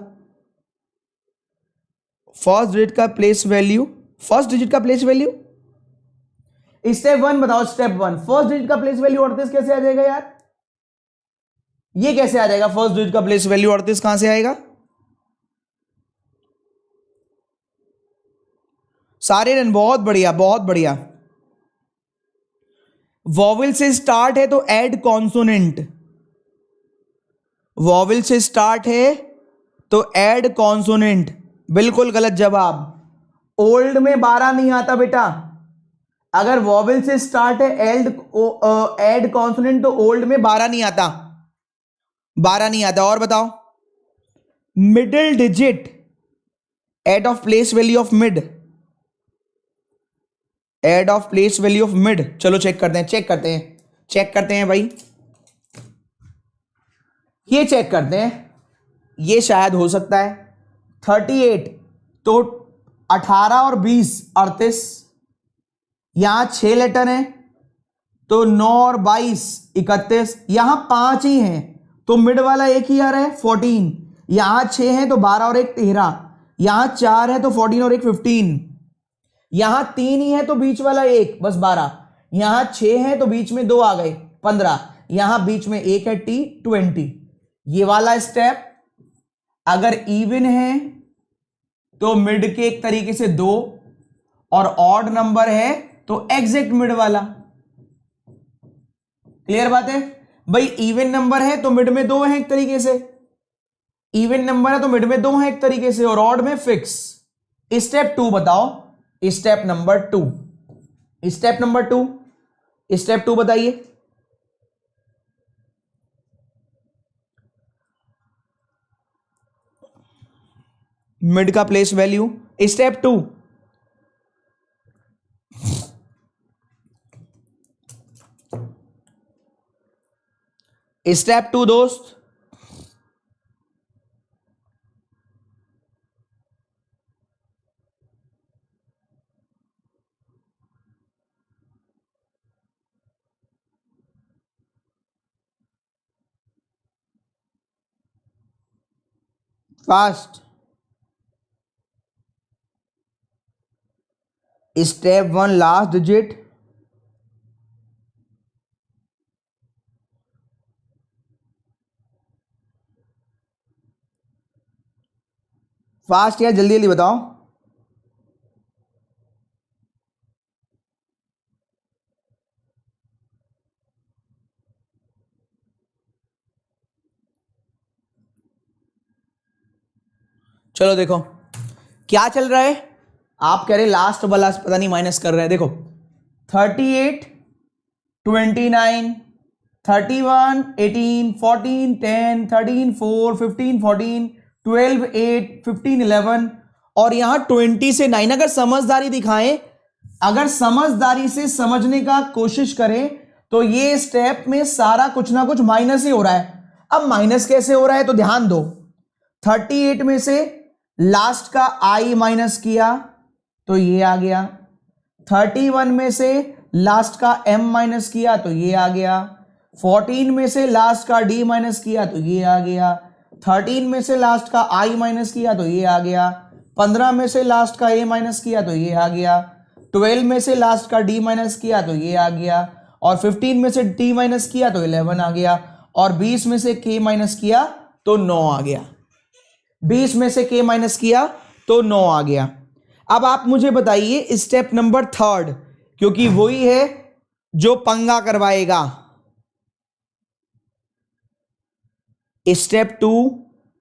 फर्स्ट डिजिट का प्लेस वैल्यू, फर्स्ट डिजिट का प्लेस वैल्यू, स्टेप वन बताओ, स्टेप वन, फर्स्ट डिजिट का प्लेस वैल्यू 38 कैसे आ जाएगा यार, ये कैसे आ जाएगा, फर्स्ट डिजिट का प्लेस वैल्यू 38 कहां से आएगा। सारे रन, बहुत बढ़िया बहुत बढ़िया। वॉवेल से स्टार्ट है तो ऐड कॉन्सोनेंट, वॉवेल से स्टार्ट है तो ऐड कॉन्सोनेंट, बिल्कुल गलत जवाब। ओल्ड में 12 नहीं आता बेटा, अगर वॉवेल से स्टार्ट है ऐड कॉन्सोनेंट तो ओल्ड में 12 नहीं आता, 12 नहीं आता। और बताओ, middle digit add of place value of mid, add of place value of mid, चलो चेक करते हैं, चेक करते हैं, चेक करते हैं भाई, ये चेक करते हैं, ये शायद हो सकता है 38, तो 18 और 20 38, यहां 6 लेटर हैं तो 9 और 22 31, यहां 5 ही हैं तो मिड वाला एक ही आ रहा है 14, यहां 6 हैं तो 12 और एक 13, यहां 4 है तो 14 और एक 15, यहां 3 ही है तो बीच वाला एक बस 12, यहां 6 है तो बीच में 2 आ गए 15, यहां बीच में एक है टी 20। ये वाला स्टेप अगर इवन है तो मिड के एक तरीके से 2, और ऑड नंबर है तो एग्जैक्ट मिड वाला। क्लियर बात है भाई, इवन नंबर है तो मिड में 2 है एक तरीके से, इवन नंबर है तो मिड में 2 है एक तरीके से, और ऑड में फिक्स। स्टेप 2 बताओ, step number 2, step number 2, step 2 बताइए। मिड का प्लेस वैल्यू, स्टेप 2, स्टेप 2 दोस्त, fast. Step 1 last digit, fast यार, जल्दी जल्दी बताओ। चलो देखो क्या चल रहा है। आप कह रहे लास्ट वाला पता नहीं माइनस कर रहे हैं। देखो 38, 29, 31, 18, 14, 10, 13, 4, 15, 14, 12, 8, 15, 11 और यहां 20 से 9। अगर समझदारी दिखाएं, अगर समझदारी से समझने का कोशिश करें तो ये स्टेप में सारा कुछ ना कुछ माइनस ही हो रहा है। अब माइनस कैसे हो रहा है तो ध्यान दो। 38 में से लास्ट का आई माइनस किया तो ये आ गया। 31 में से लास्ट का m माइनस किया तो ये आ गया। 14 में से लास्ट का d माइनस किया तो ये आ गया। 13 में से लास्ट का i माइनस किया तो ये आ गया। 15 में से लास्ट का a माइनस किया तो ये आ गया। 12 में से लास्ट का d माइनस किया तो ये आ गया। और 15 में से t माइनस किया तो 11 आ गया। और 20 में से k माइनस किया तो 9 आ गया। 20 में से k माइनस किया तो 9 आ गया। अब आप मुझे बताइए स्टेप नंबर 3, क्योंकि वही है जो पंगा करवाएगा। Step 2,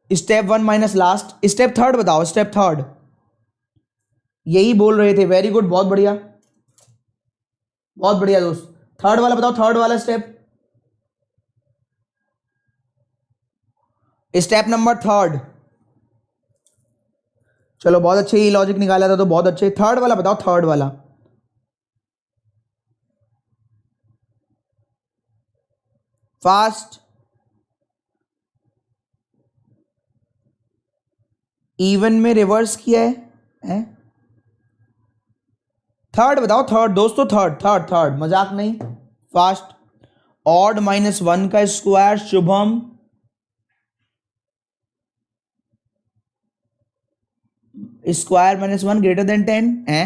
step 1 minus last, step 3 बताओ। स्टेप 3 यही बोल रहे थे। वेरी गुड, बहुत बढ़िया, बहुत बढ़िया दोस्त। 3 वाला बताओ, 3 वाला स्टेप, स्टेप नंबर 3। चलो बहुत अच्छे, ही लॉजिक निकाला था तो बहुत अच्छे। 3 वाला बताओ, 3 वाला। फास्ट। इवन में रिवर्स किया है? 3 बताओ, 3 दोस्तों, 3 मजाक नहीं। फास्ट। ऑड -1 का square Shubham, square -1 greater than 10 है?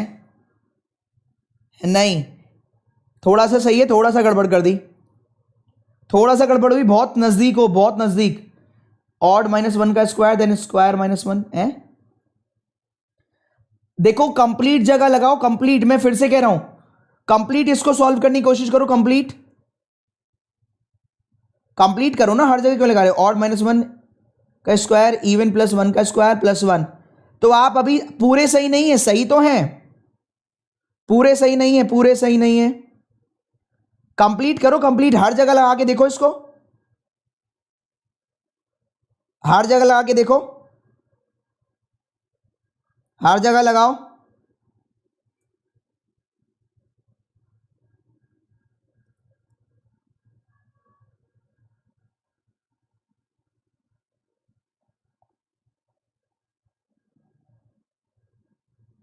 नहीं, थोड़ा सा सही है, थोड़ा सा गड़बड़ कर दी, थोड़ा सा गड़बड़ हुई, बहुत नजदीक हो, बहुत नजदीक। ऑड -1 का स्क्वायर देन स्क्वायर -1 है। देखो कंप्लीट जगह लगाओ, कंप्लीट, मैं फिर से कह रहा हूं, कंप्लीट इसको सॉल्व करने की कोशिश करो। कंप्लीट कंप्लीट करो ना, हर जगह क्यों लगा रहे हो? ऑड -1 का स्क्वायर, इवन +1 का स्क्वायर +1। तो आप अभी पूरे सही नहीं है, सही तो है, पूरे सही नहीं है, पूरे सही नहीं है। कंप्लीट करो, कंप्लीट, हर जगह लगा के देखो इसको, हर जगह लगा के देखो, हर जगह लगाओ।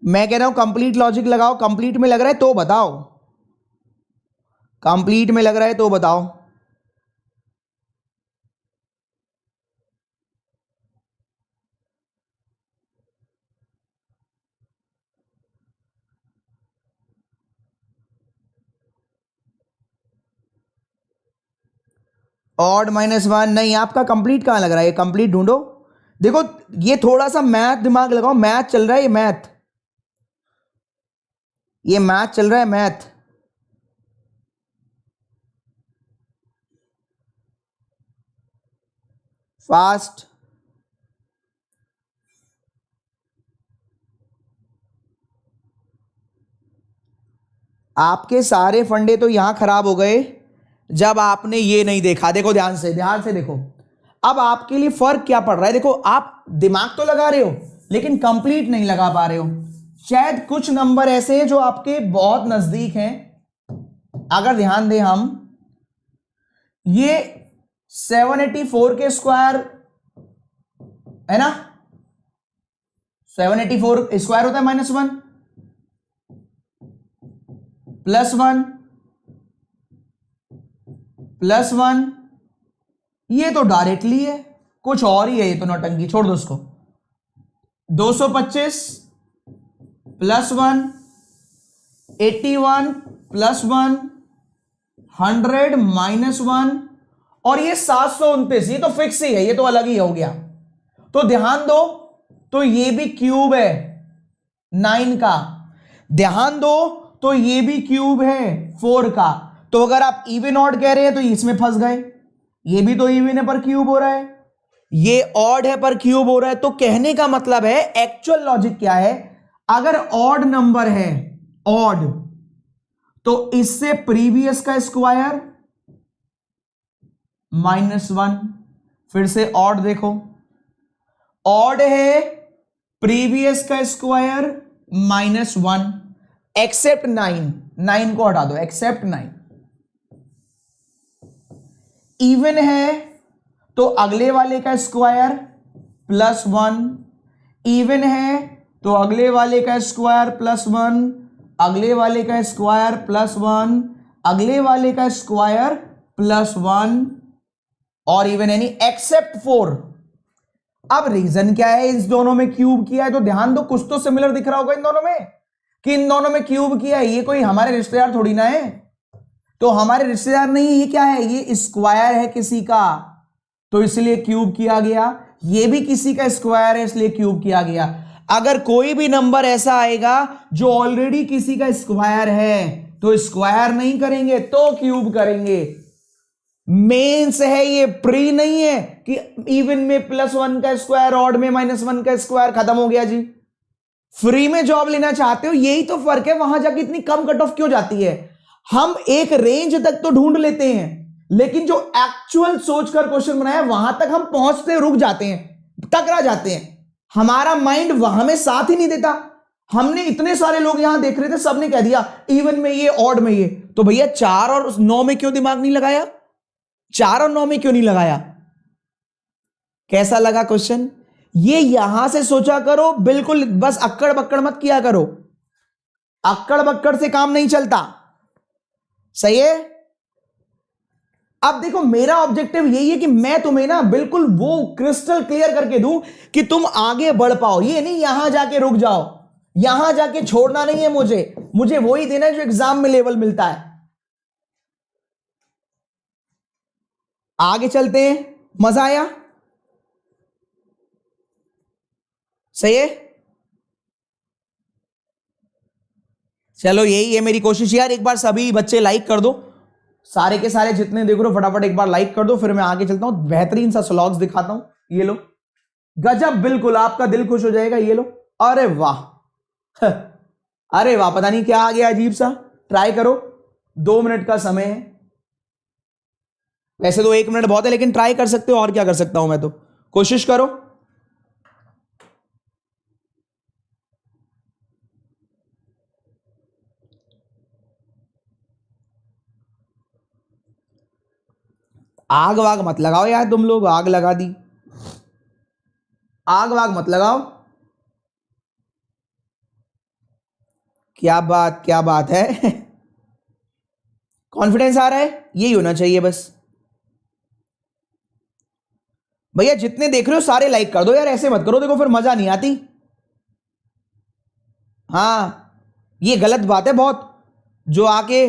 मैं कह रहा हूं कंप्लीट लॉजिक लगाओ। कंप्लीट में लग रहा है तो बताओ, कंप्लीट में लग रहा है तो बताओ। ऑड -1 नहीं, आपका कंप्लीट कहां लग रहा है? ये कंप्लीट ढूंढो। देखो ये थोड़ा सा मैथ दिमाग लगाओ, मैथ चल रहा है, ये मैथ, ये मैथ चल रहा है, मैथ। फास्ट। आपके सारे फंडे तो यहां खराब हो गए जब आपने ये नहीं देखा। देखो ध्यान से, ध्यान से देखो, अब आपके लिए फर्क क्या पड़ रहा है। देखो आप दिमाग तो लगा रहे हो लेकिन कंप्लीट नहीं लगा पा रहे हो। शायद कुछ नंबर ऐसे हैं जो आपके बहुत नजदीक हैं। अगर ध्यान दें हम, ये 784 के स्क्वायर है ना, 784 स्क्वायर होता है -1 +1 +1, ये तो डायरेक्टली है, कुछ और ही है, ये तो नौटंकी, छोड़ दो उसको। 225 प्लस 1, 81 प्लस 1, 100 माइनस 1, और ये 729, ये तो फिक्स ही है, ये तो अलग ही हो गया। तो ध्यान दो, तो ये भी क्यूब है 9 का, ध्यान दो, तो ये भी क्यूब है 4 का। तो अगर आप इवन ऑड कह रहे हैं तो इसमें फंस गए, ये भी तो इवन है पर क्यूब हो रहा है, ये ऑड है पर क्यूब हो रहा है। तो कहने का मतलब है, एक्चुअल लॉजिक क्या है, अगर ऑड नंबर है, ऑड, तो इससे प्रीवियस का स्क्वायर -1, फिर से ऑड देखो, ऑड है, प्रीवियस का स्क्वायर -1, एक्सेप्ट 9, 9 को हटा दो, एक्सेप्ट 9। इवन है तो अगले वाले का स्क्वायर +1, इवन है तो अगले वाले का स्क्वायर +1, अगले वाले का स्क्वायर +1, अगले वाले का स्क्वायर +1, और इवन यानी एक्सेप्ट 4। अब रीजन क्या है, इस दोनों में क्यूब किया है, तो ध्यान दो कुछ तो सिमिलर दिख रहा होगा इन दोनों में, कि इन दोनों में क्यूब किया है। ये कोई हमारे रिश्तेदार थोड़ी ना है, तो हमारे रिश्तेदार नहीं, ये क्या है, ये स्क्वायर है किसी का, तो इसलिए क्यूब किया गया। ये भी किसी का स्क्वायर है, इसलिए क्यूब किया गया। अगर कोई भी नंबर ऐसा आएगा जो ऑलरेडी किसी का स्क्वायर है, तो स्क्वायर नहीं करेंगे, तो क्यूब करेंगे। मेंस है ये, प्री नहीं है कि इवन में +1 का स्क्वायर, ऑड में -1 का स्क्वायर, खत्म हो गया जी। फ्री में जॉब लेना चाहते हो, यही तो फर्क है, वहां जाके इतनी कम कट ऑफ क्यों जाती है। हम एक रेंज तक तो ढूंढ लेते हैं, लेकिन जो एक्चुअल सोचकर क्वेश्चन बनाया वहां तक हम पहुंचते रुक जाते हैं, टकरा जाते हैं, हमारा माइंड वहां में साथ ही नहीं देता। हमने इतने सारे लोग यहां देख रहे थे, सबने कह दिया इवन में ये, ऑड में ये, तो भैया 4 और 9 में क्यों दिमाग नहीं लगाया, 4 और 9 में क्यों नहीं लगाया। कैसा लगा क्वेश्चन, ये यहां से सोचा करो, बिल्कुल बस अक्कड़ बक्कड़ मत किया करो, अक्कड़ बक्कड़ से काम नहीं चलता, सही है। अब देखो मेरा ऑब्जेक्टिव यही है कि मैं तुम्हें ना बिल्कुल वो क्रिस्टल क्लियर करके दूं कि तुम आगे बढ़ पाओ, ये नहीं यहां जाके रुक जाओ, यहां जाके छोड़ना नहीं है मुझे वही देना है जो एग्जाम में लेवल मिलता है। आगे चलते हैं, मजा आया, सही है। चलो यही है मेरी कोशिश यार, एक बार सभी बच्चे लाइक कर दो, सारे के सारे जितने देख रहे हो फटाफट एक बार लाइक कर दो, फिर मैं आगे चलता हूं, बेहतरीन सा स्लॉग्स दिखाता हूं। ये लो, गजब, बिल्कुल आपका दिल खुश हो जाएगा, ये लो, अरे वाह अरे वाह, पता नहीं क्या आ गया अजीब सा, ट्राई करो, 2 मिनट का समय है, वैसे तो 1 मिनट बहुत है, लेकिन ट्राई कर सकते हो, और क्या कर सकता हूं मैं, तो कोशिश करो। आग वाग मत लगाओ यार तुम लोग, आग लगा दी, आग वाग मत लगाओ। क्या बात है कॉन्फिडेंस आ रहा है, यही होना चाहिए बस। भैया जितने देख रहे हो सारे लाइक कर दो यार, ऐसे मत करो, देखो फिर मजा नहीं आती। हाँ ये गलत बात है बहुत, जो आके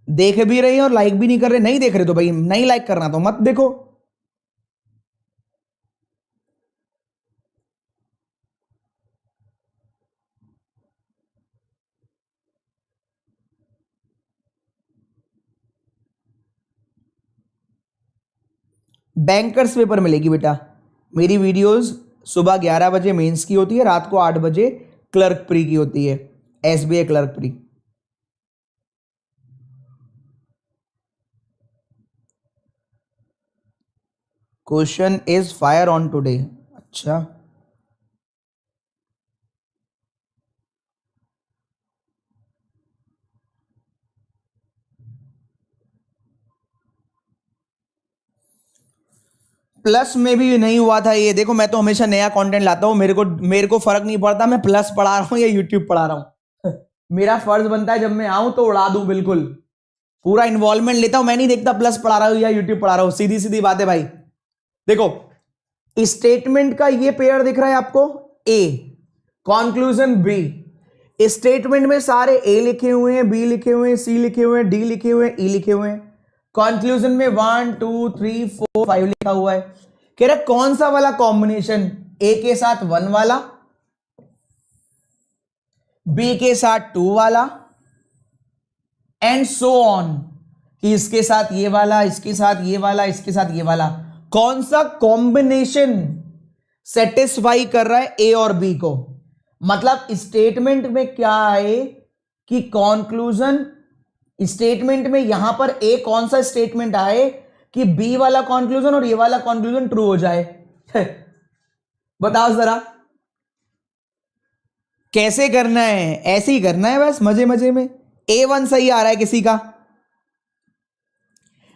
देख भी रहे हैं और लाइक भी नहीं कर रहे, नहीं देख रहे तो भाई नहीं लाइक करना तो मत देखो। बैंकर्स पेपर मिलेगी बेटा, मेरी वीडियोस सुबह 11 बजे मेंस की होती है, रात को 8 बजे क्लर्क प्री की होती है, SBI clerk pre. Question is fire on today, अच्छा प्लस में भी नहीं हुआ था ये, देखो मैं तो हमेशा नया कंटेंट लाता हूं, मेरे को फर्क नहीं पड़ता मैं प्लस पढ़ा रहा हूं या यूट्यूब पढ़ा रहा हूं मेरा फर्ज बनता है जब मैं आऊं तो उड़ा दूं, बिल्कुल पूरा इन्वॉल्वमेंट लेता हूं, मैं नहीं देखता प्लस पढ़ा रहा हूं या यूट्यूब पढ़ा रहा हूं, सीधी सीधी बात है भाई। देखो स्टेटमेंट का ये पेयर दिख रहा है आपको, ए, कंक्लूजन बी। स्टेटमेंट में सारे ए लिखे हुए हैं, बी लिखे हुए हैं, सी लिखे हुए हैं, डी लिखे हुए हैं, ई लिखे हुए हैं। कंक्लूजन में 1 2 3 4 5 लिखा हुआ है। कह रहा कौन सा वाला कॉम्बिनेशन, ए के साथ 1 वाला, बी के साथ 2 वाला, एंड सो ऑन, कि इसके साथ ये वाला, इसके साथ ये वाला, इसके साथ ये वाला, कौन सा कॉम्बिनेशन सेटिस्फाई कर रहा है ए और बी को। मतलब स्टेटमेंट में क्या है कि कंक्लूजन, स्टेटमेंट में यहां पर ए कौन सा स्टेटमेंट आए कि बी वाला कंक्लूजन और ये वाला कंक्लूजन ट्रू हो जाए। बताओ जरा कैसे करना है, ऐसे ही करना है बस मजे मजे में। A1 सही आ रहा है किसी का?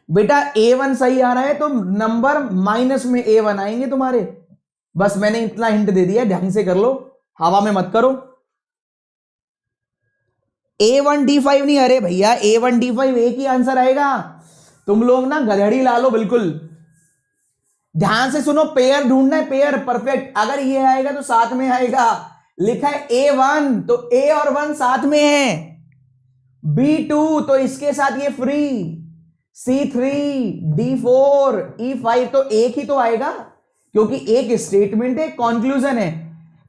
बेटा A1 सही आ रहा है तो नंबर माइनस में A1 आएंगे तुम्हारे। बस मैंने इतना हिंट दे दिया, ढंग से कर लो, हवा में मत करो। A1D5 नहीं, अरे भैया A1D5 एक ही आंसर आएगा। तुम लोग ना गधेड़ी ला लो बिल्कुल। ध्यान से सुनो, पेयर ढूंढना है, पेयर परफेक्ट। अगर ये आएगा तो साथ में आएगा, लिखा है A1 तो A और 1 साथ में है, B2 तो इसके साथ ये फ्री, C3 D4 E5 तो एक ही तो आएगा, क्योंकि एक स्टेटमेंट है, कंक्लूजन है।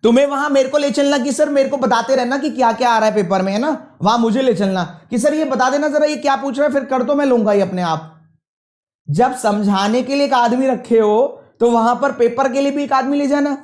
तुम्हें वहां मेरे को ले चलना कि सर मेरे को बताते रहना कि क्या क्या आ रहा है पेपर में, है ना, वहां मुझे ले चलना कि सर ये बता देना जरा ये क्या पूछ रहा है, फिर कर तो मैं लूंगा ही अपने आप। जब समझाने के लिए एक आदमी रखे हो तो वहां पर पेपर के लिए भी एक आदमी ले जाना।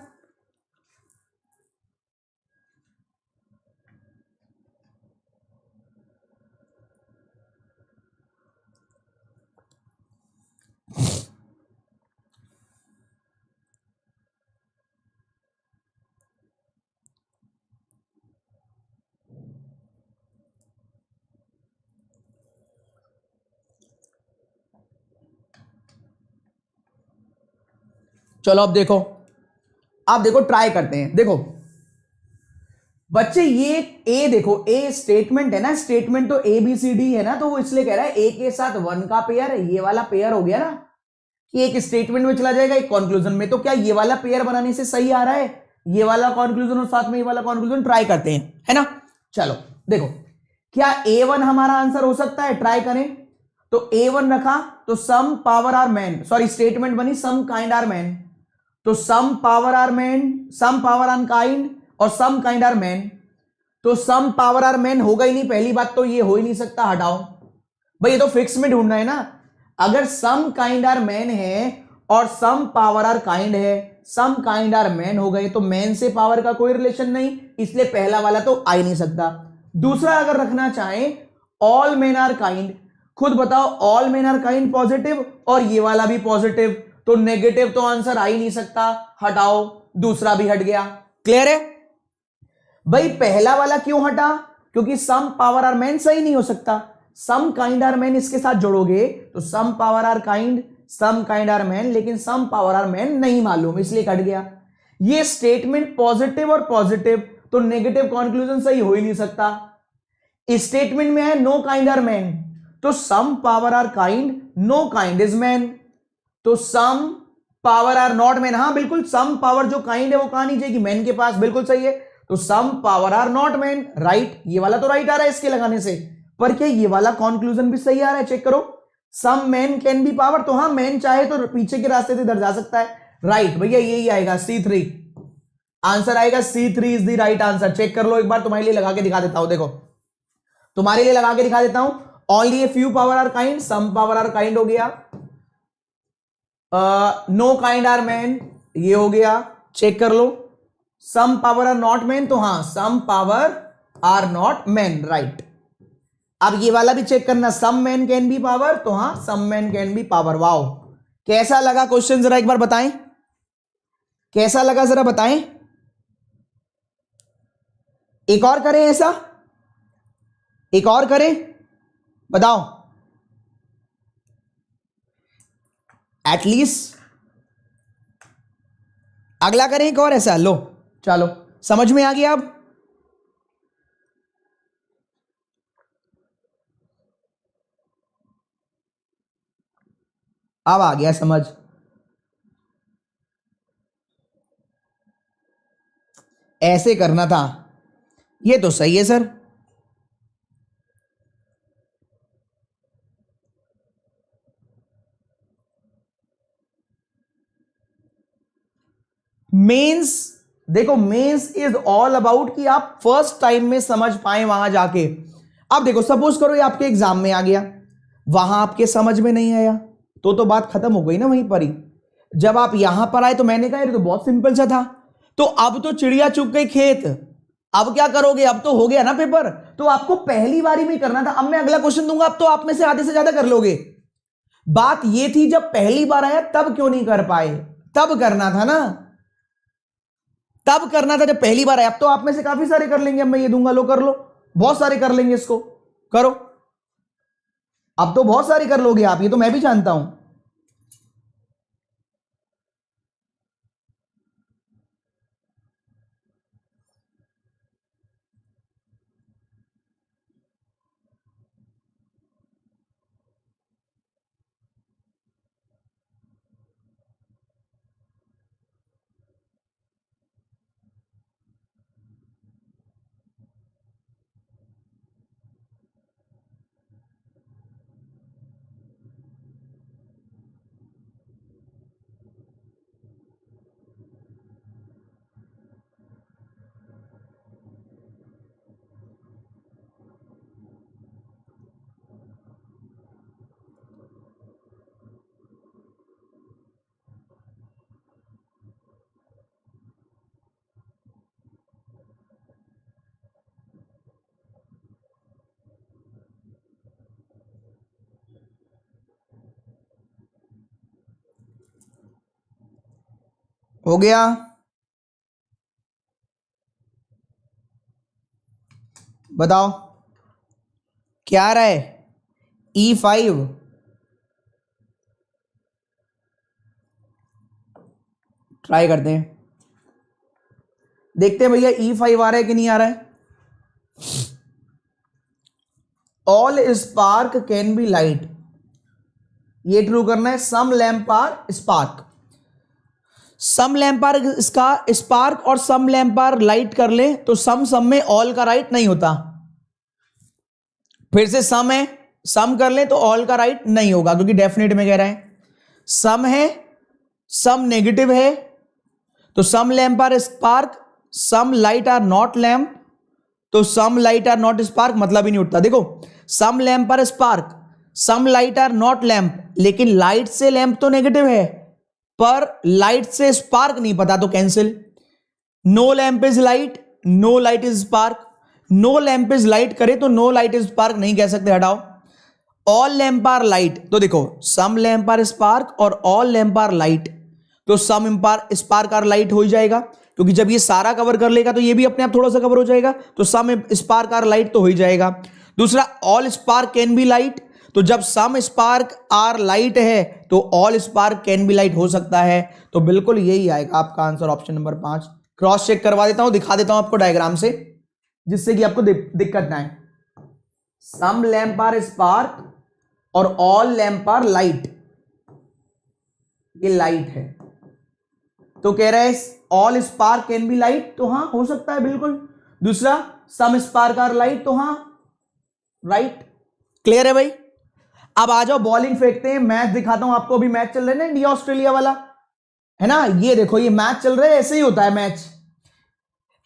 चलो अब देखो, आप देखो, ट्राई करते हैं। देखो बच्चे, ये ए देखो, ए स्टेटमेंट है ना, स्टेटमेंट तो ए बी सी डी है ना, तो वो इसलिए कह रहा है ए के साथ 1 का पेयर है, ये वाला पेयर हो गया ना, कि एक स्टेटमेंट में चला जाएगा एक कंक्लूजन में। तो क्या ये वाला पेयर बनाने से सही आ रहा है, ये वाला कंक्लूजन और साथ में ये वाला कंक्लूजन? ट्राई करते हैं, है ना। चलो देखो, क्या A1 हमारा आंसर हो सकता है? ट्राई करें। तो A1 रखा तो some power are man, sorry statement बनी सम काइंड आर मैन, तो some power are man, some power are kind और सम काइंड आर मैन। तो सम पावर आर मैन होगा ही नहीं, पहली बात तो ये हो ही नहीं सकता, हटाओ भाई, ये तो फिक्स में ढूंढना है ना। अगर सम काइंड आर मैन है और सम पावर आर काइंड है, सम काइंड आर मैन हो गए, तो मैन से पावर का कोई रिलेशन नहीं, इसलिए पहला वाला तो आ ही नहीं सकता। दूसरा अगर रखना चाहें ऑल मैन आर काइंड, खुद बताओ all man are kind positive और ये वाला भी पॉजिटिव, तो नेगेटिव तो आंसर आ ही नहीं सकता, हटाओ, दूसरा भी हट गया। क्लियर है भाई? पहला वाला क्यों हटा? क्योंकि सम पावर आर मैन सही नहीं हो सकता, सम काइंड आर मैन इसके साथ जोड़ोगे तो some power are kind, some kind are man, लेकिन सम पावर आर मैन नहीं मालूम, इसलिए कट गया। ये स्टेटमेंट पॉजिटिव और पॉजिटिव, तो नेगेटिव कंक्लूजन सही हो ही नहीं सकता। स्टेटमेंट में है नो काइंड आर मैन, तो some power are kind, no kind is man, तो some power are not man, हाँ बिल्कुल, सम पावर जो काइंड है वो कहां नहीं जाएगी, मैन के पास, बिल्कुल सही है। तो some power are not man, right, ये वाला तो राइट आ रहा है इसके लगाने से। पर क्या ये वाला कंक्लूजन भी सही आ रहा है? चेक करो, सम मैन कैन बी पावर, तो हाँ मैन चाहे तो पीछे के रास्ते से इधर जा सकता है, राइट भैया, यही आएगा C3 आंसर आएगा, C3 is the right answer. Check कर लो एक बार, तुम्हारे लिए लगा के दिखा देता हूं, देखो तुम्हारे लिए लगा के दिखा देता हूं। Only a few power are kind, some power are kind हो गया, नो काइंड आर मैन ये हो गया, चेक कर लो। Some power are not man, तो हाँ some power are not man, right. अब ये वाला भी चेक करना, some man can be power, तो हाँ some man can be power. Wow, कैसा लगा क्वेश्चन जरा एक बार बताएं, कैसा लगा जरा बताएं। एक और करें ऐसा, एक और करें, बताओ एटलीस्ट, अगला करें एक और ऐसा। लो चलो, समझ में आ गया अब आ गया समझ। ऐसे करना था। ये तो सही है सर। मेंस, देखो मेंस इज ऑल अबाउट कि आप फर्स्ट टाइम में समझ पाए वहां जाके। अब देखो सपोज करो ये आपके एग्जाम में आ गया, वहां आपके समझ में नहीं आया, तो बात खत्म हो गई ना वहीं पर ही। जब आप यहां पर आए तो मैंने कहा ये तो बहुत सिंपल सा था। तो अब तो चिड़िया चुग गई खेत, अब क्या करोगे, अब तो हो गया ना पेपर। तो आपको पहली बारी में करना था। अब मैं अगला क्वेश्चन दूंगा, अब तो आप में से आधे से ज्यादा कर लोगे। बात ये थी जब पहली बार आया तब क्यों नहीं कर पाए, तब करना था ना, तब करना था जब पहली बार आया। अब तो आप में से काफी सारे कर लेंगे, अब मैं ये दूंगा लो कर लो, बहुत सारे कर लेंगे इसको, करो। अब तो बहुत सारे कर लोगे आप, ये तो मैं भी जानता हूं। हो गया, बताओ क्या आ रहा है। E5, ट्राई करते हैं, देखते हैं भैया E5 आ रहा है कि नहीं आ रहा है। All spark can be light, ये ट्रू करना है। Some lamp are spark, some lamp are इसका स्पार्क और सम लैम्प आर लाइट कर ले तो सम में ऑल का राइट नहीं होता। फिर से सम है, सम कर ले तो ऑल का राइट नहीं होगा क्योंकि डेफिनेट में कह रहा है। सम है, सम नेगेटिव है, तो some lamp are spark, some light are not lamp, तो some light are not spark मतलब ही नहीं उठता। देखो some lamp are spark, some light are not lamp, लेकिन लाइट से लैम्प तो नेगेटिव है पर लाइट से स्पार्क नहीं पता तो cancel. No lamp is light, no light is spark, no lamp is light करे तो नो लाइट इज स्पार्क नहीं कह सकते, हटाओ। ऑल लैम्प आर लाइट, तो देखो सम लैम्प आर स्पार्क और ऑल लैम्प आर लाइट, तो सम इम्पार स्पार्क आर लाइट हो ही जाएगा क्योंकि जब ये सारा कवर कर लेगा तो ये भी अपने आप थोड़ा सा कवर हो जाएगा, तो सम स्पार्क आर लाइट तो हो ही जाएगा। दूसरा all spark can be light, तो जब सम स्पार्क आर लाइट है तो all spark can be light हो सकता है, तो बिल्कुल यही आएगा आपका answer option number 5। Cross check करवा देता हूं, दिखा देता हूं आपको डायग्राम से जिससे कि आपको दिक्कत ना आए। सम लैम्प आर स्पार्क और ऑल लैम्प आर लाइट, ये लाइट है तो कह रहा है all spark can be light, तो हां हो सकता है बिल्कुल। दूसरा सम स्पार्क आर लाइट, तो हां राइट। क्लियर है भाई। अब आ जाओ बॉलिंग फेंकते हैं, मैच दिखाता हूं आपको। अभी मैच चल रहा है ना इंडिया ऑस्ट्रेलिया वाला, है ना, ये देखो ये मैच चल रहा है, ऐसे ही होता है मैच।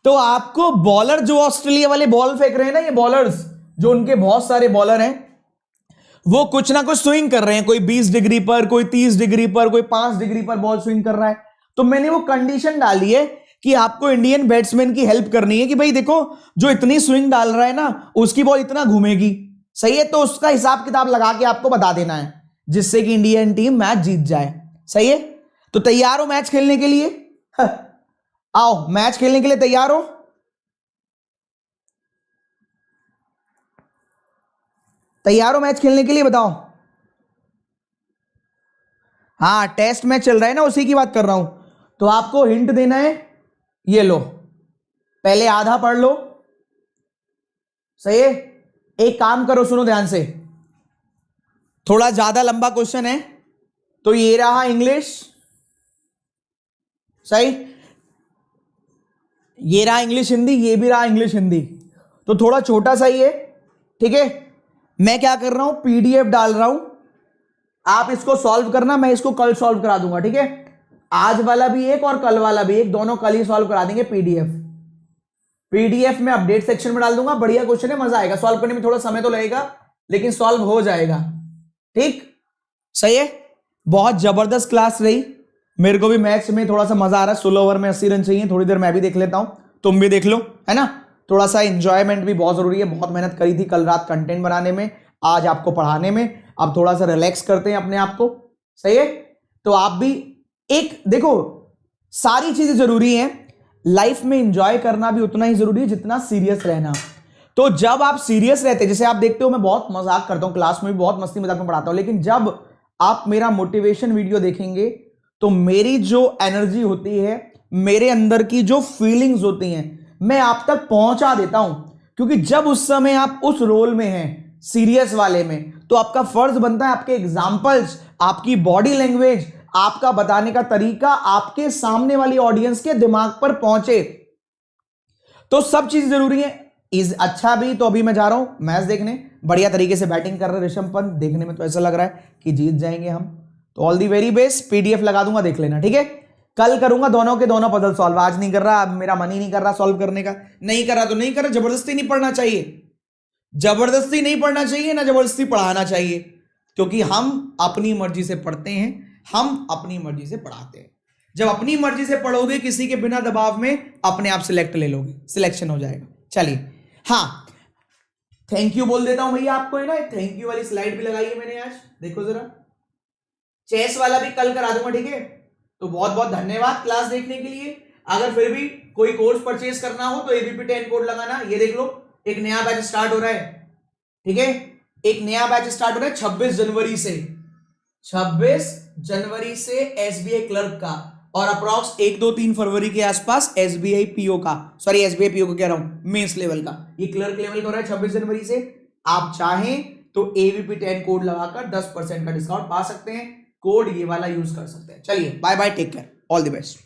तो आपको बॉलर जो ऑस्ट्रेलिया वाले बॉल फेंक रहे हैं ना, ये बॉलर्स जो उनके बहुत सारे बॉलर हैं वो कुछ ना कुछ स्विंग कर रहे हैं, कोई 20 डिग्री पर, कोई 30 डिग्री पर, कोई 5 डिग्री पर बॉल स्विंग कर रहा है। तो मैंने वो कंडीशन डाली है कि आपको इंडियन बैट्समैन की हेल्प करनी है कि भाई देखो जो इतनी स्विंग डाल रहा है ना उसकी बॉल इतना घूमेगी, सही है, तो उसका हिसाब किताब लगा के आपको बता देना है जिससे कि इंडियन टीम मैच जीत जाए, सही है। तो तैयार हो मैच खेलने के लिए? आओ मैच खेलने के लिए तैयार हो? तैयार हो मैच खेलने के लिए, बताओ। हाँ टेस्ट मैच चल रहा है ना, उसी की बात कर रहा हूं। तो आपको हिंट देना है, ये लो पहले आधा पढ़ लो, सही है। एक काम करो, सुनो ध्यान से, थोड़ा ज्यादा लंबा क्वेश्चन है तो ये रहा इंग्लिश, सही। ये रहा इंग्लिश हिंदी, ये भी रहा इंग्लिश हिंदी, तो थोड़ा छोटा सा ही है, ठीक है। मैं क्या कर रहा हूं, पीडीएफ डाल रहा हूं, आप इसको सॉल्व करना, मैं इसको कल सॉल्व करा दूंगा, ठीक है। आज वाला भी एक और कल वाला भी एक, दोनों कल ही सॉल्व करा देंगे। पीडीएफ में अपडेट सेक्शन में डाल दूंगा। बढ़िया क्वेश्चन है, मजा आएगा सॉल्व करने में, थोड़ा समय तो लगेगा लेकिन सॉल्व हो जाएगा, ठीक, सही है। बहुत जबरदस्त क्लास रही, मेरे को भी मैथ्स में थोड़ा सा मजा आ रहा है। 16 ओवर में 80 रन चाहिए, थोड़ी देर मैं भी देख लेता हूं, तुम भी देख लो, है ना। थोड़ा सा इंजॉयमेंट भी बहुत जरूरी है। बहुत मेहनत करी थी कल रात कंटेंट बनाने में, आज आपको पढ़ाने में, अब थोड़ा सा रिलैक्स करते हैं अपने आप को, सही है। तो आप भी एक देखो, सारी चीजें जरूरी हैं लाइफ में, एंजॉय करना भी उतना ही जरूरी है जितना सीरियस रहना। तो जब आप सीरियस रहते हैं, जैसे आप देखते हो मैं बहुत मजाक करता हूं, क्लास में भी बहुत मस्ती मजाक में पढ़ाता हूं, लेकिन जब आप मेरा मोटिवेशन वीडियो देखेंगे तो मेरी जो एनर्जी होती है, मेरे अंदर की जो फीलिंग्स होती हैं, मैं आप तक पहुंचा देता हूं। क्योंकि जब उस समय आप उस रोल में हैं, सीरियस वाले में, तो आपका फर्ज बनता है आपके एग्जाम्पल्स, आपकी बॉडी लैंग्वेज, आपका बताने का तरीका आपके सामने वाली ऑडियंस के दिमाग पर पहुंचे। तो सब चीज जरूरी है। इज अच्छा भी, तो अभी मैं जा रहा हूं मैच देखने, बढ़िया तरीके से बैटिंग कर रहे ऋषभ पंत, देखने में तो ऐसा लग रहा है कि जीत जाएंगे हम। तो all the very best, PDF लगा दूंगा, देख लेना, ठीक है। कल करूंगा दोनों के दोनों पजल सॉल्व, आज नहीं कर रहा, अब मेरा मन ही नहीं कर रहा सॉल्व करने का। नहीं कर रहा तो नहीं कर रहा, जबरदस्ती नहीं पढ़ना चाहिए, जबरदस्ती नहीं पढ़ना चाहिए ना जबरदस्ती पढ़ाना चाहिए, क्योंकि हम अपनी मर्जी से पढ़ते हैं, हम अपनी मर्जी से पढ़ाते हैं। जब अपनी मर्जी से पढ़ोगे, किसी के बिना दबाव में, अपने आप सिलेक्ट ले लोगे, सिलेक्शन हो जाएगा। चलिए, हाँ, थैंक यू बोल देता हूं भैया आपको, है ना, थैंक यू वाली स्लाइड भी लगाई है मैंने आज, देखो जरा। चेस वाला भी कल करा दूंगा, ठीक है। तो बहुत बहुत धन्यवाद क्लास देखने के लिए। अगर फिर भी कोई कोर्स परचेज करना हो तो एबीपी 10 कोड लगाना। ये देख लो, एक नया बैच स्टार्ट हो रहा है, ठीक है, एक नया बैच स्टार्ट हो रहा है 26 जनवरी से, 26 जनवरी से एसबीआई क्लर्क का, और अप्रॉक्स 1, 2, 3 फरवरी के आसपास एसबीआई पीओ का, सॉरी एसबीआई पीओ को कह रहा हूं, मेंस लेवल का। ये क्लर्क लेवल का हो रहा है 26 जनवरी से। आप चाहें तो एबीपी 10 कोड लगाकर 10% का डिस्काउंट पा सकते हैं, कोड ये वाला यूज कर सकते हैं। चलिए, bye bye, take care, all the best.